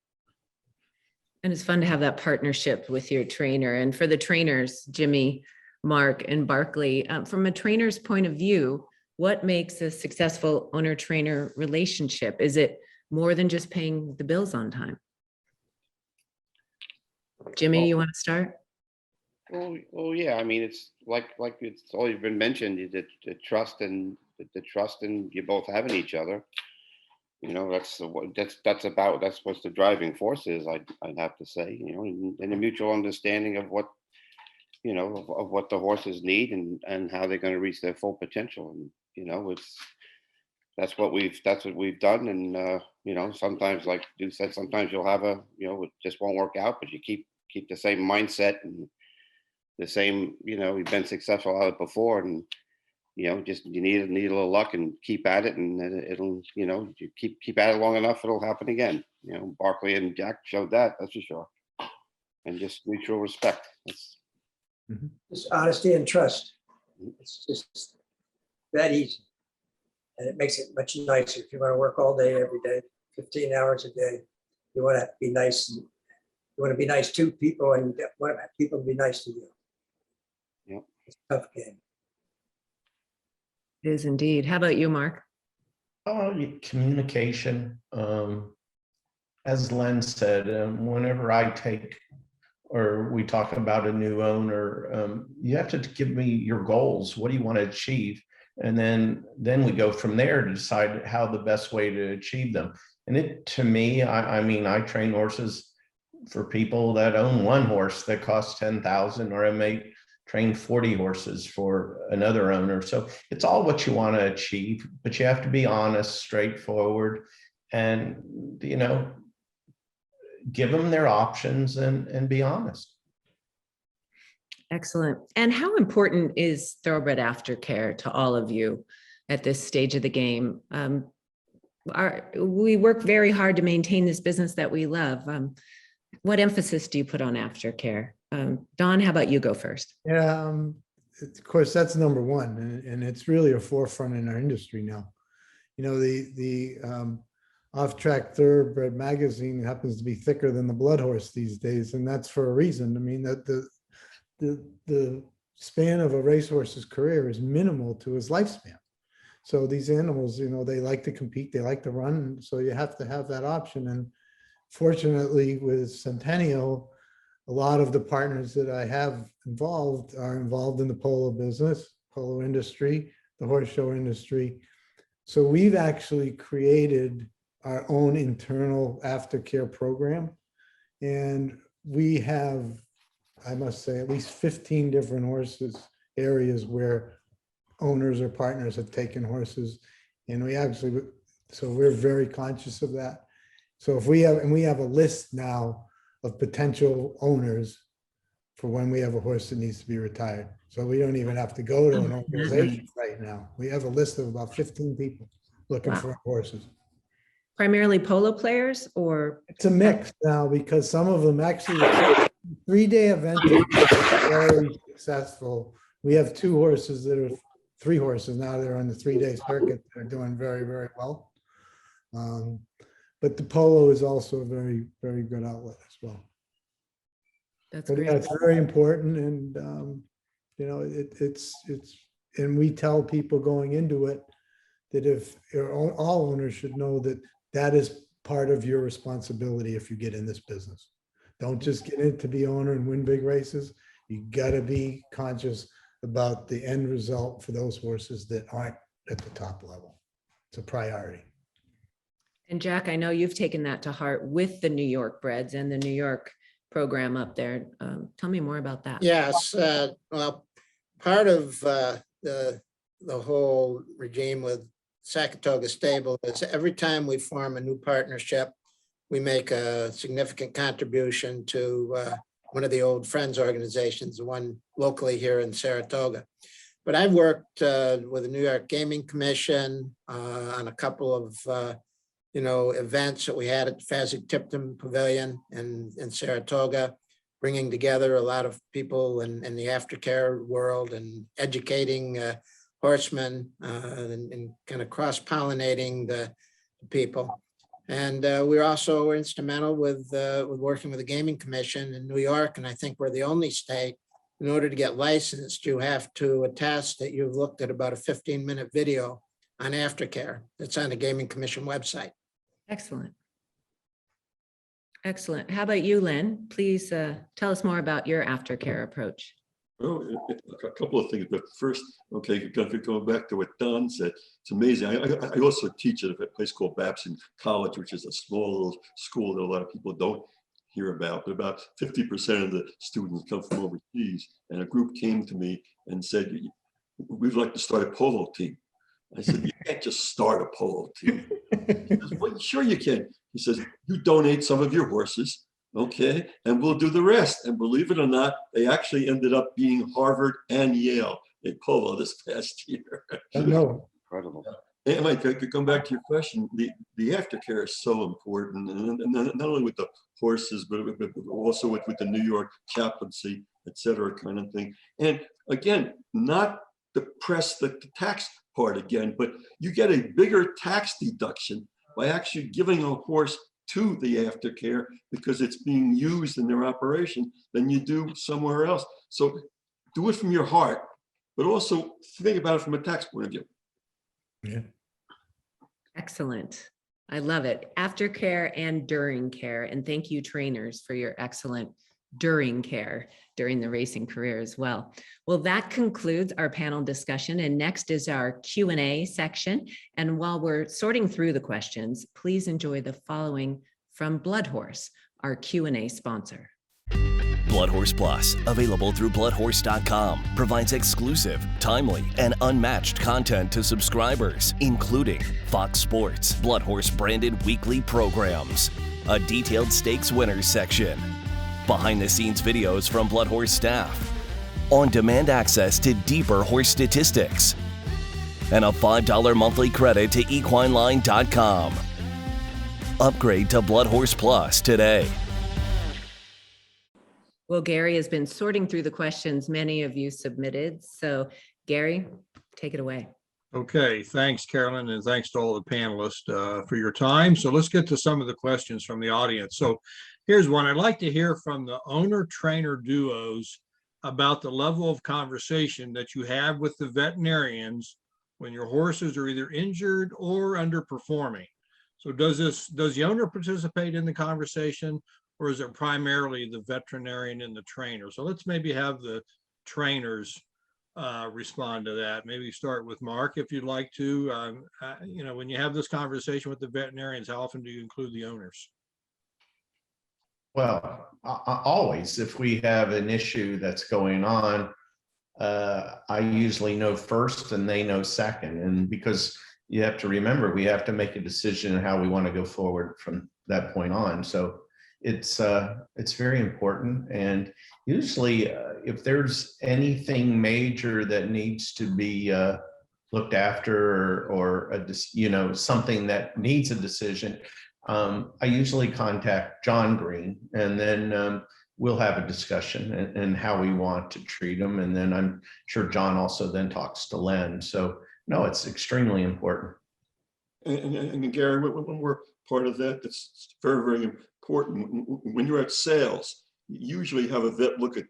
And it's fun to have that partnership with your trainer. And for the trainers, Jimmy, Mark, and Barkley, from a trainer's point of view, what makes a successful owner-trainer relationship? Is it more than just paying the bills on time? Jimmy, you want to start? Well, yeah. I mean, it's like it's always been mentioned, the trust and you both have in each other. That's what the driving force is. I'd have to say, and a mutual understanding of what of what the horses need and how they're going to reach their full potential. And that's what we've done. And sometimes, like Duke said, sometimes you'll have it just won't work out, but you keep the same mindset and the same, you've been successful at it before, and just you need a little luck and keep at it, and it'll you keep at it long enough, it'll happen again. Barkley and Jack showed that's for sure. And just mutual respect. That's just honesty and trust. It's just that easy. And it makes it much nicer. If you want to work all day, every day, 15 hours a day, you want to be nice. You want to be nice to people, and you want people to be nice to you. Yep. It's a tough game. It is indeed. How about you, Mark? Communication. As Len said, whenever I take or we talk about a new owner, you have to give me your goals. What do you want to achieve? And then we go from there to decide how the best way to achieve them. And it, to me, I mean, I train horses for people that own one horse that costs 10,000, or I may train 40 horses for another owner. So it's all what you want to achieve, but you have to be honest, straightforward, and, you know, give them their options and be honest. Excellent. And how important is thoroughbred aftercare to all of you at this stage of the game? We work very hard to maintain this business that we love. What emphasis do you put on aftercare? Don, how about you go first? Yeah, of course, that's number one, and it's really a forefront in our industry now. You know, the Off-Track Thoroughbred magazine happens to be thicker than the Blood Horse these days, and that's for a reason. I mean, that the span of a racehorse's career is minimal to his lifespan. So these animals, you know, they like to compete, they like to run, so you have to have that option. And fortunately, with Centennial, a lot of the partners that I have involved are involved in the polo business, polo industry, the horse show industry. So we've actually created our own internal aftercare program. And we have, I must say, at least 15 different horses, areas where owners or partners have taken horses. And we actually, so we're very conscious of that. So if we have a list now of potential owners for when we have a horse that needs to be retired. So we don't even have to go to an organization right now. We have a list of about 15 people looking for horses. Primarily polo players, or? It's a mix now, because some of them actually, 3-day event is very successful. We have 2 horses that are 3 horses now. They're on the 3-day circuit. They're doing very, very well. But the polo is also a very, very good outlet as well. That's great. Yeah, it's very important, and you know, it's and we tell people going into it that if all owners should know that that is part of your responsibility if you get in this business. Don't just get in to be owner and win big races. You got to be conscious about the end result for those horses that aren't at the top level. It's a priority. And Jack, I know you've taken that to heart with the New York Breds and the New York program up there. Tell me more about that. Yes, well, part of the whole regime with Saratoga Stable is every time we form a new partnership, we make a significant contribution to one of the old Friends organizations, the one locally here in Saratoga. But I've worked with the New York Gaming Commission on a couple of events that we had at the Fasig-Tipton Pavilion in Saratoga, bringing together a lot of people in the aftercare world and educating horsemen and kind of cross-pollinating the people. And we're also instrumental with working with the Gaming Commission in New York. And I think we're the only state, in order to get licensed, you have to attest that you've looked at about a 15-minute video on aftercare. That's on the Gaming Commission website. Excellent. Excellent. How about you, Lynn? Please tell us more about your aftercare approach. Well, a couple of things, but first, okay, going back to what Don said, it's amazing. I also teach at a place called Babson College, which is a small little school that a lot of people don't hear about, but about 50% of the students come from overseas. And a group came to me and said, we'd like to start a polo team. I said, you can't just start a polo team. He says, well, sure you can. He says, you donate some of your horses, okay, and we'll do the rest. And believe it or not, they actually ended up being Harvard and Yale in polo this past year. I know. Incredible. And Mike, I could come back to your question. The aftercare is so important, and not only with the horses, but also with the New York chaplaincy, et cetera, kind of thing. And again, not to press the tax part again, but you get a bigger tax deduction by actually giving a horse to the aftercare because it's being used in their operation than you do somewhere else. So do it from your heart, but also think about it from a tax point of view. Yeah. Excellent. I love it. Aftercare and during care. And thank you, trainers, for your excellent during care, during the racing career as well. Well, that concludes our panel discussion. And next is our Q&A section. And while we're sorting through the questions, please enjoy the following from Blood Horse, our Q&A sponsor. Blood Horse Plus, available through bloodhorse.com, provides exclusive, timely, and unmatched content to subscribers, including Fox Sports, Blood Horse branded weekly programs, a detailed stakes winners section, behind-the-scenes videos from Blood Horse staff, on-demand access to deeper horse statistics, and a $5 monthly credit to equineline.com. Upgrade to Blood Horse Plus today. Well, Gary has been sorting through the questions many of you submitted. So Gary, take it away. Okay, thanks, Carolyn, and thanks to all the panelists for your time. So let's get to some of the questions from the audience. So here's one. I'd like to hear from the owner-trainer duos about the level of conversation that you have with the veterinarians when your horses are either injured or underperforming. So does the owner participate in the conversation, or is it primarily the veterinarian and the trainer? So let's maybe have the trainers respond to that. Maybe start with Mark, if you'd like to. When you have this conversation with the veterinarians, how often do you include the owners? Well, always, if we have an issue that's going on, I usually know first and they know second. And because you have to remember, we have to make a decision on how we want to go forward from that point on. So it's very important. And usually if there's anything major that needs to be looked after or something that needs a decision, I usually contact John Green, and then we'll have a discussion and how we want to treat them. And then I'm sure John also then talks to Len. So no, it's extremely important. And Gary, when we're part of that, that's very, very important. When you're at sales, you usually have a vet look at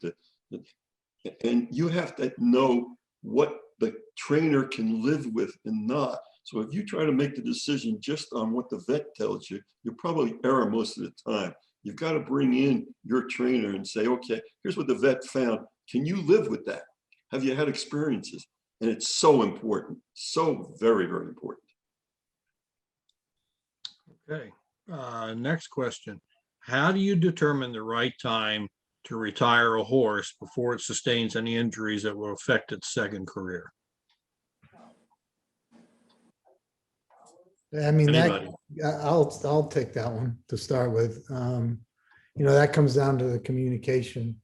and you have to know what the trainer can live with and not. So if you try to make the decision just on what the vet tells you, you'll probably err most of the time. You've got to bring in your trainer and say, okay, here's what the vet found. Can you live with that? Have you had experiences? And it's so important, so very, very important. Okay, next question. How do you determine the right time to retire a horse before it sustains any injuries that will affect its second career? I mean, Anybody? I'll take that one to start with. That comes down to the communication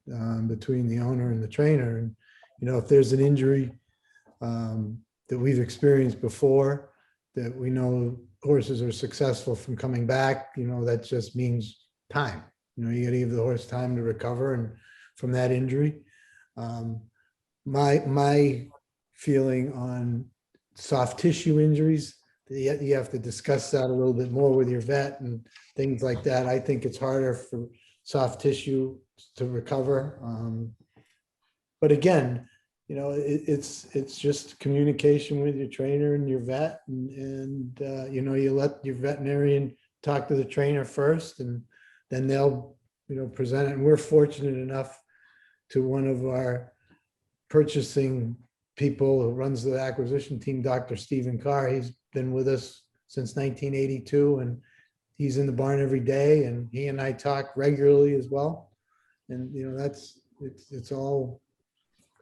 between the owner and the trainer. And, if there's an injury that we've experienced before, that we know horses are successful from coming back, that just means time. You gotta give the horse time to recover and from that injury. My feeling on soft tissue injuries, you have to discuss that a little bit more with your vet and things like that. I think it's harder for soft tissue to recover. But again, it's just communication with your trainer and your vet, and you let your veterinarian talk to the trainer first, and then they'll present it. And we're fortunate enough to one of our purchasing people who runs the acquisition team, Dr. Stephen Carr. He's been with us since 1982, and he's in the barn every day, and he and I talk regularly as well. And it's all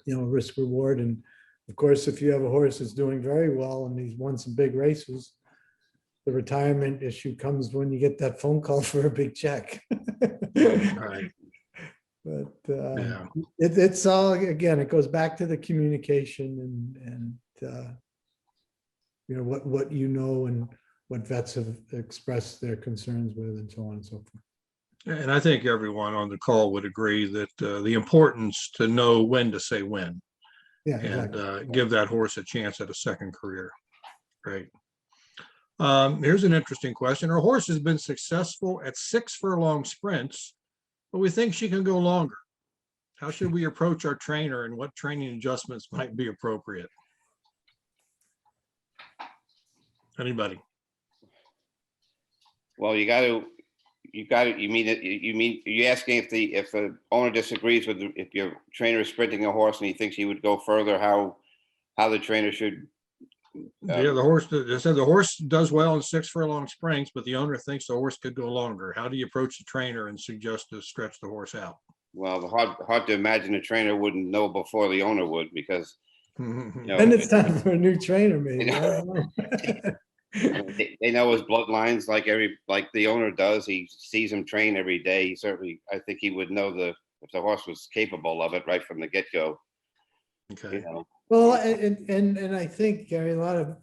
risk reward. And of course, if you have a horse that's doing very well and he's won some big races, the retirement issue comes when you get that phone call for a big check. Right. But Yeah. it's all, again, it goes back to the communication and what and what vets have expressed their concerns with, and so on and so forth. And I think everyone on the call would agree that the importance to know when to say when. Yeah, and exactly. give that horse a chance at a second career. Great. Here's an interesting question. Our horse has been successful at 6 furlong sprints, but we think she can go longer. How should we approach our trainer, and what training adjustments might be appropriate? Anybody? Well, you got to You got it. You mean it? You mean you're asking if the owner disagrees with if your trainer is sprinting a horse and he thinks he would go further, how the trainer should. Yeah, they said the horse does well in 6 furlong sprints, but the owner thinks the horse could go longer. How do you approach the trainer and suggest to stretch the horse out? Well, hard to imagine the trainer wouldn't know before the owner would, because And it's time for a new trainer, maybe. they know his bloodlines like the owner does. He sees him train every day. He certainly, I think he would know if the horse was capable of it right from the get-go. Okay. Well, and I think, Gary, a lot of,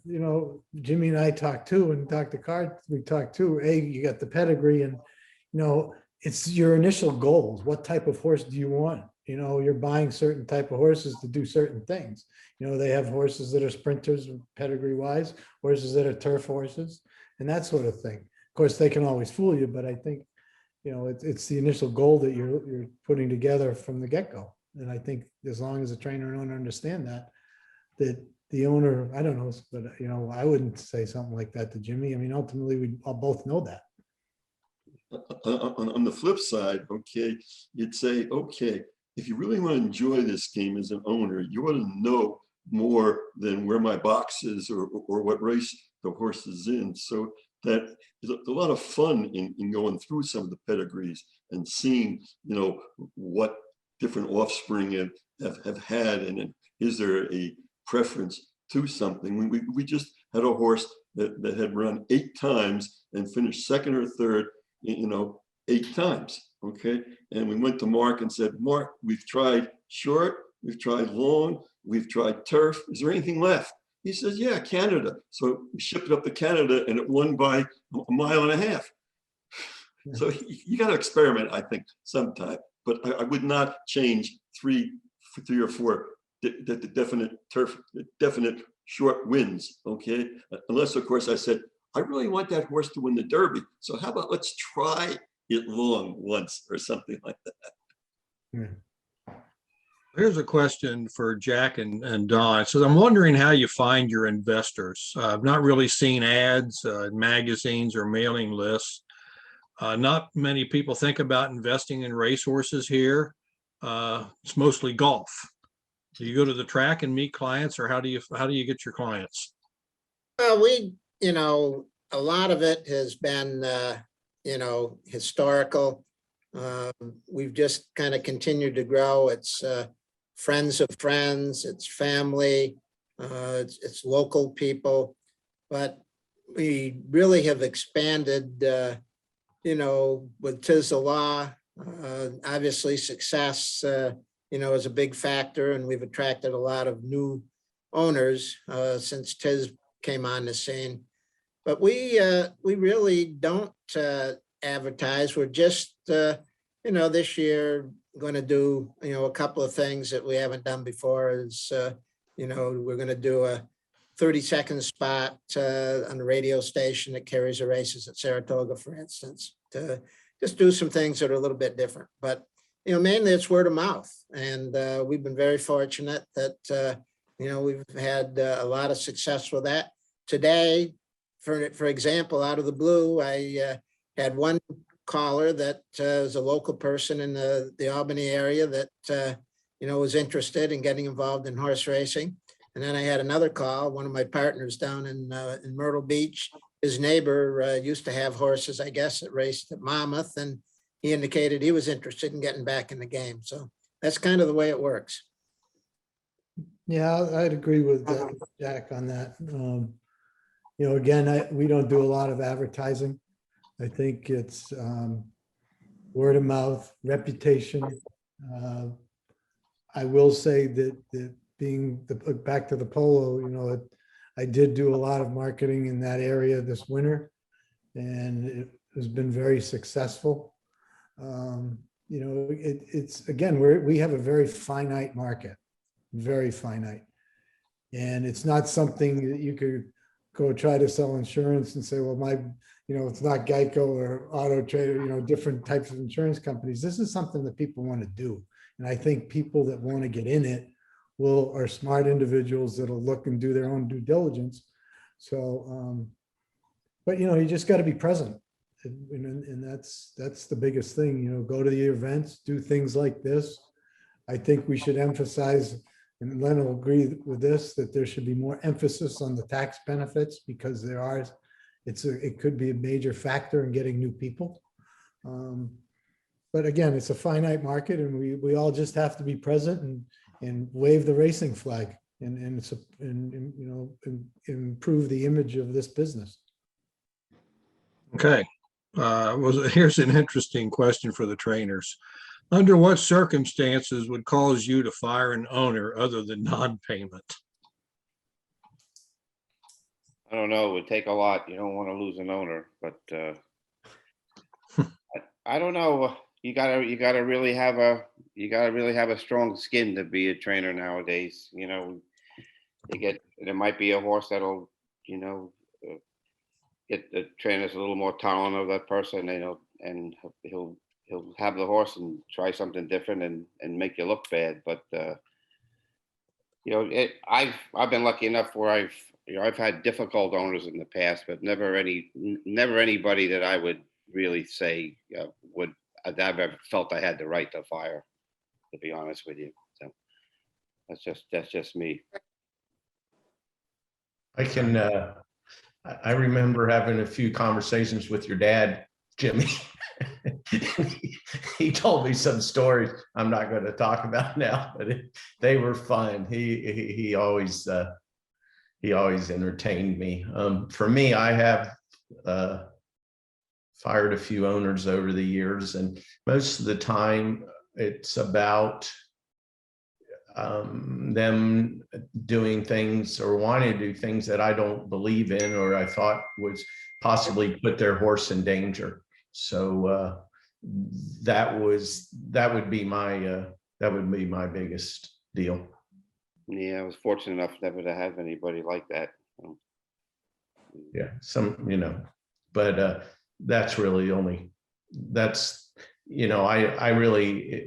Jimmy and I talked too, and Dr. Carr, we talked too. You got the pedigree, and, it's your initial goals. What type of horse do you want? You're buying certain type of horses to do certain things. They have horses that are sprinters pedigree wise, horses that are turf horses, and that sort of thing. Of course, they can always fool you, but I think, it's the initial goal that you're putting together from the get-go. And I think as long as the trainer and owner understand that the owner, I don't know, but I wouldn't say something like that to Jimmy. I mean, ultimately, we all both know that. On the flip side, okay, you'd say, okay, if you really want to enjoy this game as an owner, you want to know more than where my box is or what race the horse is in. So that is a lot of fun in going through some of the pedigrees and seeing, what different offspring have had, and is there a preference to something. We just had a horse that had run 8 times and finished second or third, 8 times. Okay. And we went to Mark and said, Mark, we've tried short, we've tried long, we've tried turf. Is there anything left? He says, yeah, Canada. So we shipped it up to Canada and it won by a mile and a half. So you got to experiment, I think, sometime. But I would not change 3 or 4 definite short wins, okay? Unless, of course, I said, I really want that horse to win the Derby. So how about let's try it long once or something like that. Here's a question for Jack and Don. So I'm wondering how you find your investors. I've not really seen ads in magazines or mailing lists. Not many people think about investing in racehorses here. It's mostly golf. Do you go to the track and meet clients, or how do you get your clients? We, a lot of it has been, historical. We've just kind of continued to grow. It's friends of friends, it's family, it's local people, but we really have expanded, with Tis the Law. Obviously success, is a big factor, and we've attracted a lot of new owners since Tis came on the scene. But we really don't advertise. We're just, this year going to do, a couple of things that we haven't done before. Is, we're going to do a 30-second spot on the radio station that carries the races at Saratoga, for instance, to just do some things that are a little bit different. But, mainly it's word of mouth. And we've been very fortunate that, we've had a lot of success with that. Today, for example, out of the blue, I had one caller that is a local person in the Albany area that, was interested in getting involved in horse racing. And then I had another call, one of my partners down in Myrtle Beach. His neighbor used to have horses, I guess, that raced at Monmouth, and he indicated he was interested in getting back in the game. So that's kind of the way it works. Yeah, I'd agree with Jack on that. Again, we don't do a lot of advertising. I think it's word of mouth, reputation. I will say that being back to the polo, I did do a lot of marketing in that area this winter, and it has been very successful. It's again, we have a very finite market, very finite, and it's not something that you could go try to sell insurance and say, well, it's not Geico or Auto Trader, different types of insurance companies. This is something that people want to do. And I think people that want to get in it are smart individuals that'll look and do their own due diligence. So, but you just got to be present. And that's the biggest thing, go to the events, do things like this. I think we should emphasize, and Len will agree with this, that there should be more emphasis on the tax benefits because it could be a major factor in getting new people. But again, it's a finite market, and we all just have to be present and wave the racing flag and improve the image of this business. Okay. Here's an interesting question for the trainers. Under what circumstances would cause you to fire an owner other than non-payment? I don't know. It would take a lot. You don't want to lose an owner, but I don't know. You gotta really have a strong skin to be a trainer nowadays. There might be a horse that'll, get the trainers a little more tolerant of that person, and he'll have the horse and try something different and make you look bad. But I've been lucky enough where I've had difficult owners in the past, but never anybody that I would really say that I've ever felt I had the right to fire, to be honest with you. So that's just me. I remember having a few conversations with your dad, Jimmy. He told me some stories I'm not going to talk about now, but they were fun. He always entertained me. For me, I have fired a few owners over the years, and most of the time it's about them doing things or wanting to do things that I don't believe in or I thought was possibly put their horse in danger. So that would be my biggest deal. Yeah, I was fortunate enough never to have anybody like that. Yeah, but that's really I really,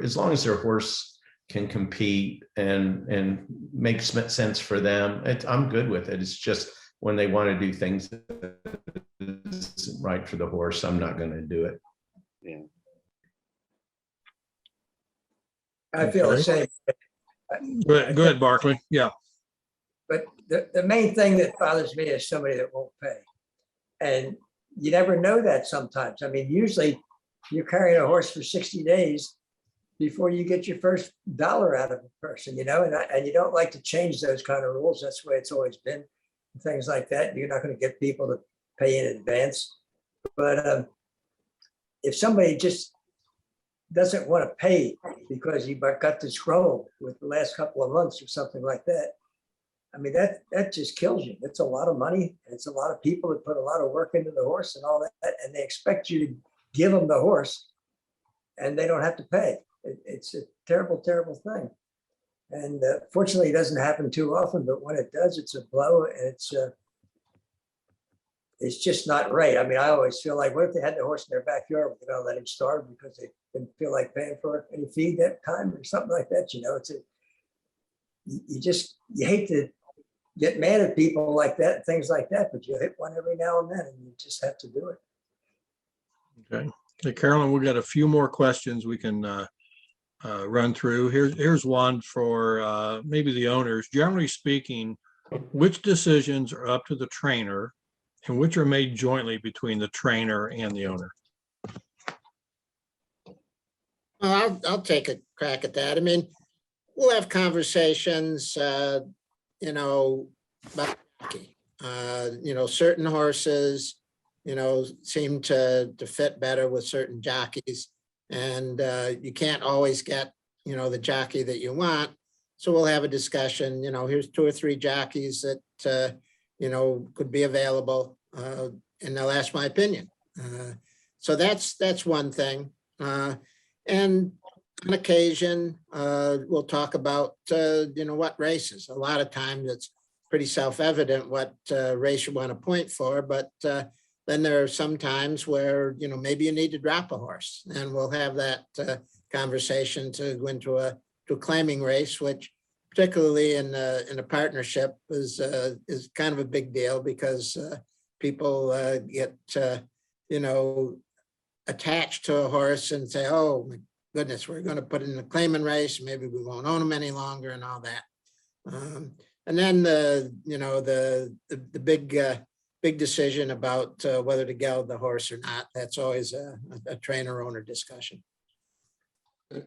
as long as their horse can compete and makes sense for them, I'm good with it. It's just when they want to do things that isn't right for the horse, I'm not going to do it. Yeah. I feel the same. Go ahead, Barkley. Yeah. But the main thing that bothers me is somebody that won't pay. And you never know that sometimes. I mean, usually you're carrying a horse for 60 days before you get your first dollar out of a person, and you don't like to change those kind of rules. That's the way it's always been, things like that. You're not going to get people to pay in advance. But if somebody just doesn't want to pay because you got disgruntled with the last couple of months or something like that, I mean, that just kills you. It's a lot of money. It's a lot of people that put a lot of work into the horse and all that, and they expect you to give them the horse and they don't have to pay. It's a terrible, terrible thing. And fortunately, it doesn't happen too often, but when it does, it's a blow. And it's just not right. I mean, I always feel like, what if they had the horse in their backyard? Were they going to let him starve because they didn't feel like paying for any feed that time or something like that? You hate to get mad at people like that, things like that, but you hit one every now and then, and you just have to do it. Okay. Hey, Carolyn, we've got a few more questions we can run through. Here's one for maybe the owners. Generally speaking, which decisions are up to the trainer and which are made jointly between the trainer and the owner? Well, I'll take a crack at that. I mean, we'll have conversations, about jockey. Certain horses, seem to fit better with certain jockeys, and you can't always get, the jockey that you want. So we'll have a discussion, here's 2 or 3 jockeys that, could be available, and they'll ask my opinion. So that's one thing. And on occasion, we'll talk about, what races. A lot of times it's pretty self-evident what race you want to point for, but then there are some times where, maybe you need to drop a horse, and we'll have that conversation to go into a claiming race, which particularly in a partnership is kind of a big deal because people get, you know, attached to a horse and say, oh my goodness, we're going to put in a claiming race, maybe we won't own them any longer and all that. And then the big decision about whether to geld the horse or not, that's always a trainer owner discussion. I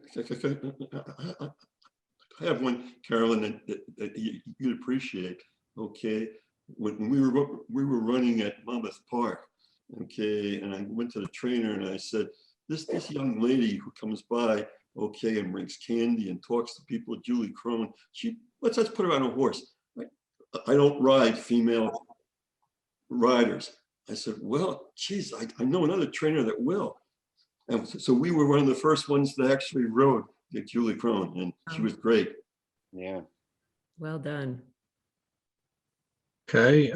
have one, Carolyn, that you'd appreciate. Okay, when we were running at Monmouth Park, okay, and I went to the trainer and I said, this young lady who comes by, okay, and brings candy and talks to people, Julie Crone, let's put her on a horse. I don't ride female riders. I said, well, geez, I know another trainer that will. And so we were one of the first ones that actually rode Julie Crone, and she was great. Yeah. Well done. Okay.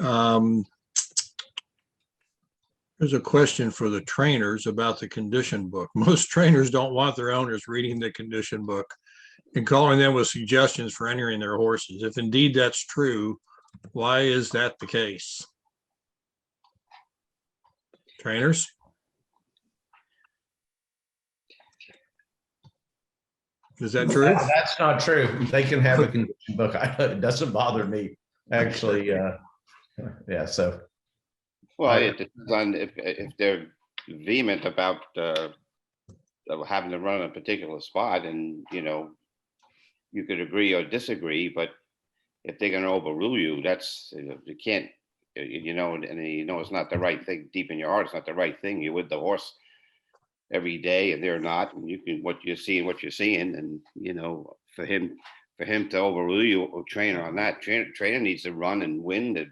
There's a question for the trainers about the condition book. Most trainers don't want their owners reading the condition book and calling them with suggestions for entering their horses. If indeed that's true, why is that the case? Trainers? Is that true? That's not true. They can have a condition book. It doesn't bother me, actually. Yeah, so. Well, it depends on if they're vehement about having to run a particular spot, and you could agree or disagree, but if they're going to overrule you, that's, you can't, and it's not the right thing deep in your heart. It's not the right thing. You're with the horse every day, and they're not, and you can, what you're seeing, and for him to overrule you or trainer on that, trainer needs to run and win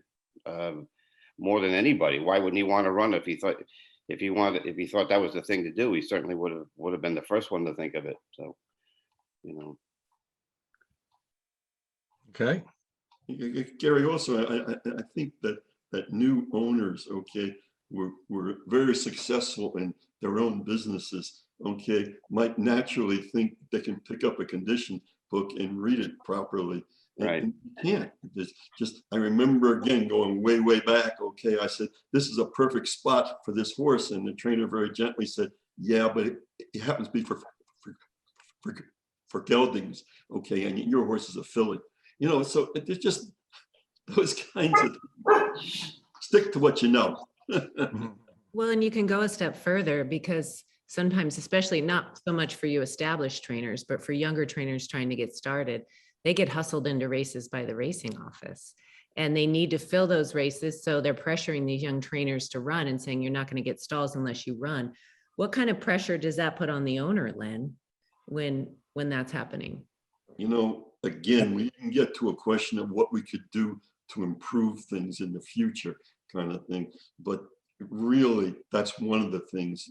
more than anybody. Why wouldn't he want to run if he thought that was the thing to do? He certainly would have been the first one to think of it. So, Okay. Gary, also, I think that new owners, okay, were very successful in their own businesses, okay, might naturally think they can pick up a condition book and read it properly. Right. And you can't. I remember again going way back. Okay, I said, this is a perfect spot for this horse, and the trainer very gently said, yeah, but it happens to be for geldings. Okay, and your horse is a filly. So it's just those kinds of stick to what you know. Well, and you can go a step further, because sometimes, especially not so much for you established trainers, but for younger trainers trying to get started, they get hustled into races by the racing office, and they need to fill those races. So they're pressuring these young trainers to run and saying, you're not going to get stalls unless you run. What kind of pressure does that put on the owner, Len, when that's happening? Again, we can get to a question of what we could do to improve things in the future, kind of thing. But really, that's one of the things,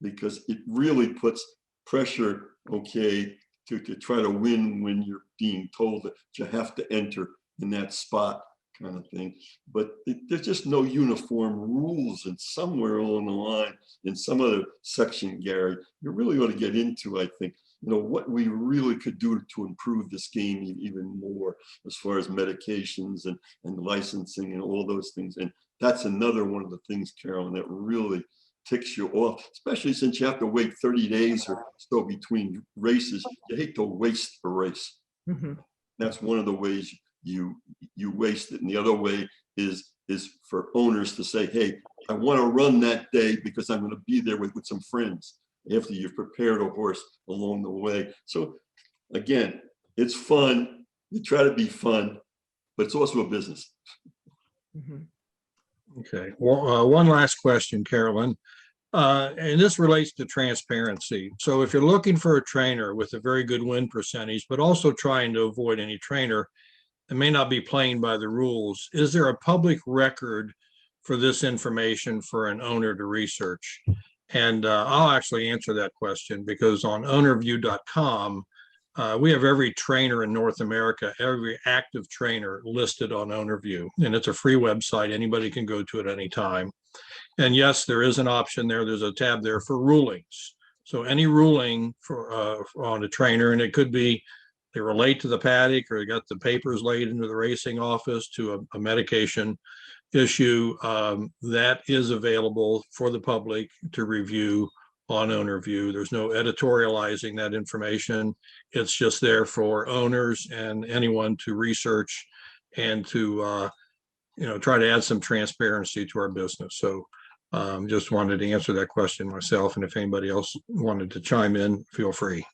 because it really puts pressure, okay, to try to win when you're being told that you have to enter in that spot, kind of thing. But there's just no uniform rules, and somewhere along the line, in some other section, Gary, you really ought to get into, I think, what we really could do to improve this game even more, as far as medications and licensing and all those things. And that's another one of the things, Carolyn, that really ticks you off, especially since you have to wait 30 days or so between races. You hate to waste a race. Mm-hmm. That's one of the ways you waste it. And the other way is for owners to say, hey, I want to run that day because I'm going to be there with some friends, after you've prepared a horse along the way. So again, it's fun. You try to be fun, but it's also a business. Mm-hmm. Okay. Well, one last question, Carolyn. And this relates to transparency. So if you're looking for a trainer with a very good win percentage, but also trying to avoid any trainer that may not be playing by the rules, is there a public record for this information for an owner to research? And I'll actually answer that question, because on ownerview.com, we have every trainer in North America, every active trainer listed on Ownerview, and it's a free website. Anybody can go to it anytime. And yes, there is an option there. There's a tab there for rulings. So any ruling on a trainer, and it could be they relate to the paddock, or they got the papers laid into the racing office, to a medication, issue, that is available for the public to review on OwnerView. There's no editorializing that information. It's just there for owners and anyone to research and to try to add some transparency to our business. So just wanted to answer that question myself. And if anybody else wanted to chime in, feel free.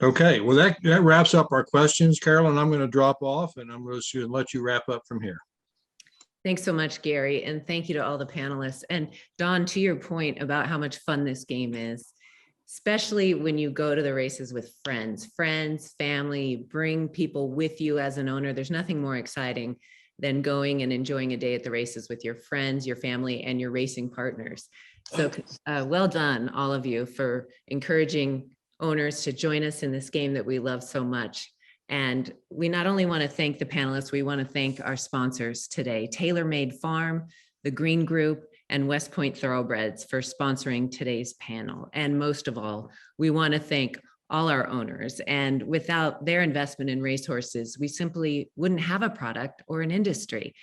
Okay, well, that wraps up our questions, Carolyn. I'm going to drop off and I'm going to let you wrap up from here. Thanks so much, Gary. And thank you to all the panelists. And Don, to your point about how much fun this game is, especially when you go to the races with friends, family, bring people with you as an owner. There's nothing more exciting than going and enjoying a day at the races with your friends, your family, and your racing partners. So well done, all of you, for encouraging owners to join us in this game that we love so much. And we not only want to thank the panelists, we want to thank our sponsors today, TaylorMade Farm, the Green Group, and West Point Thoroughbreds for sponsoring today's panel. And most of all, we want to thank all our owners. And without their investment in racehorses, we simply wouldn't have a product or an industry.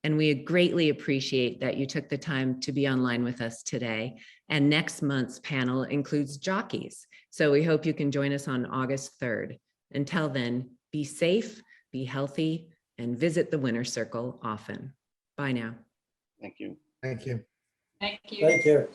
And we greatly appreciate that you took the time to be online with us today. And next month's panel includes jockeys. So we hope you can join us on August 3rd. Until then, be safe, be healthy, and visit the Winner's Circle often. Bye now. Thank you. Thank you. Thank you.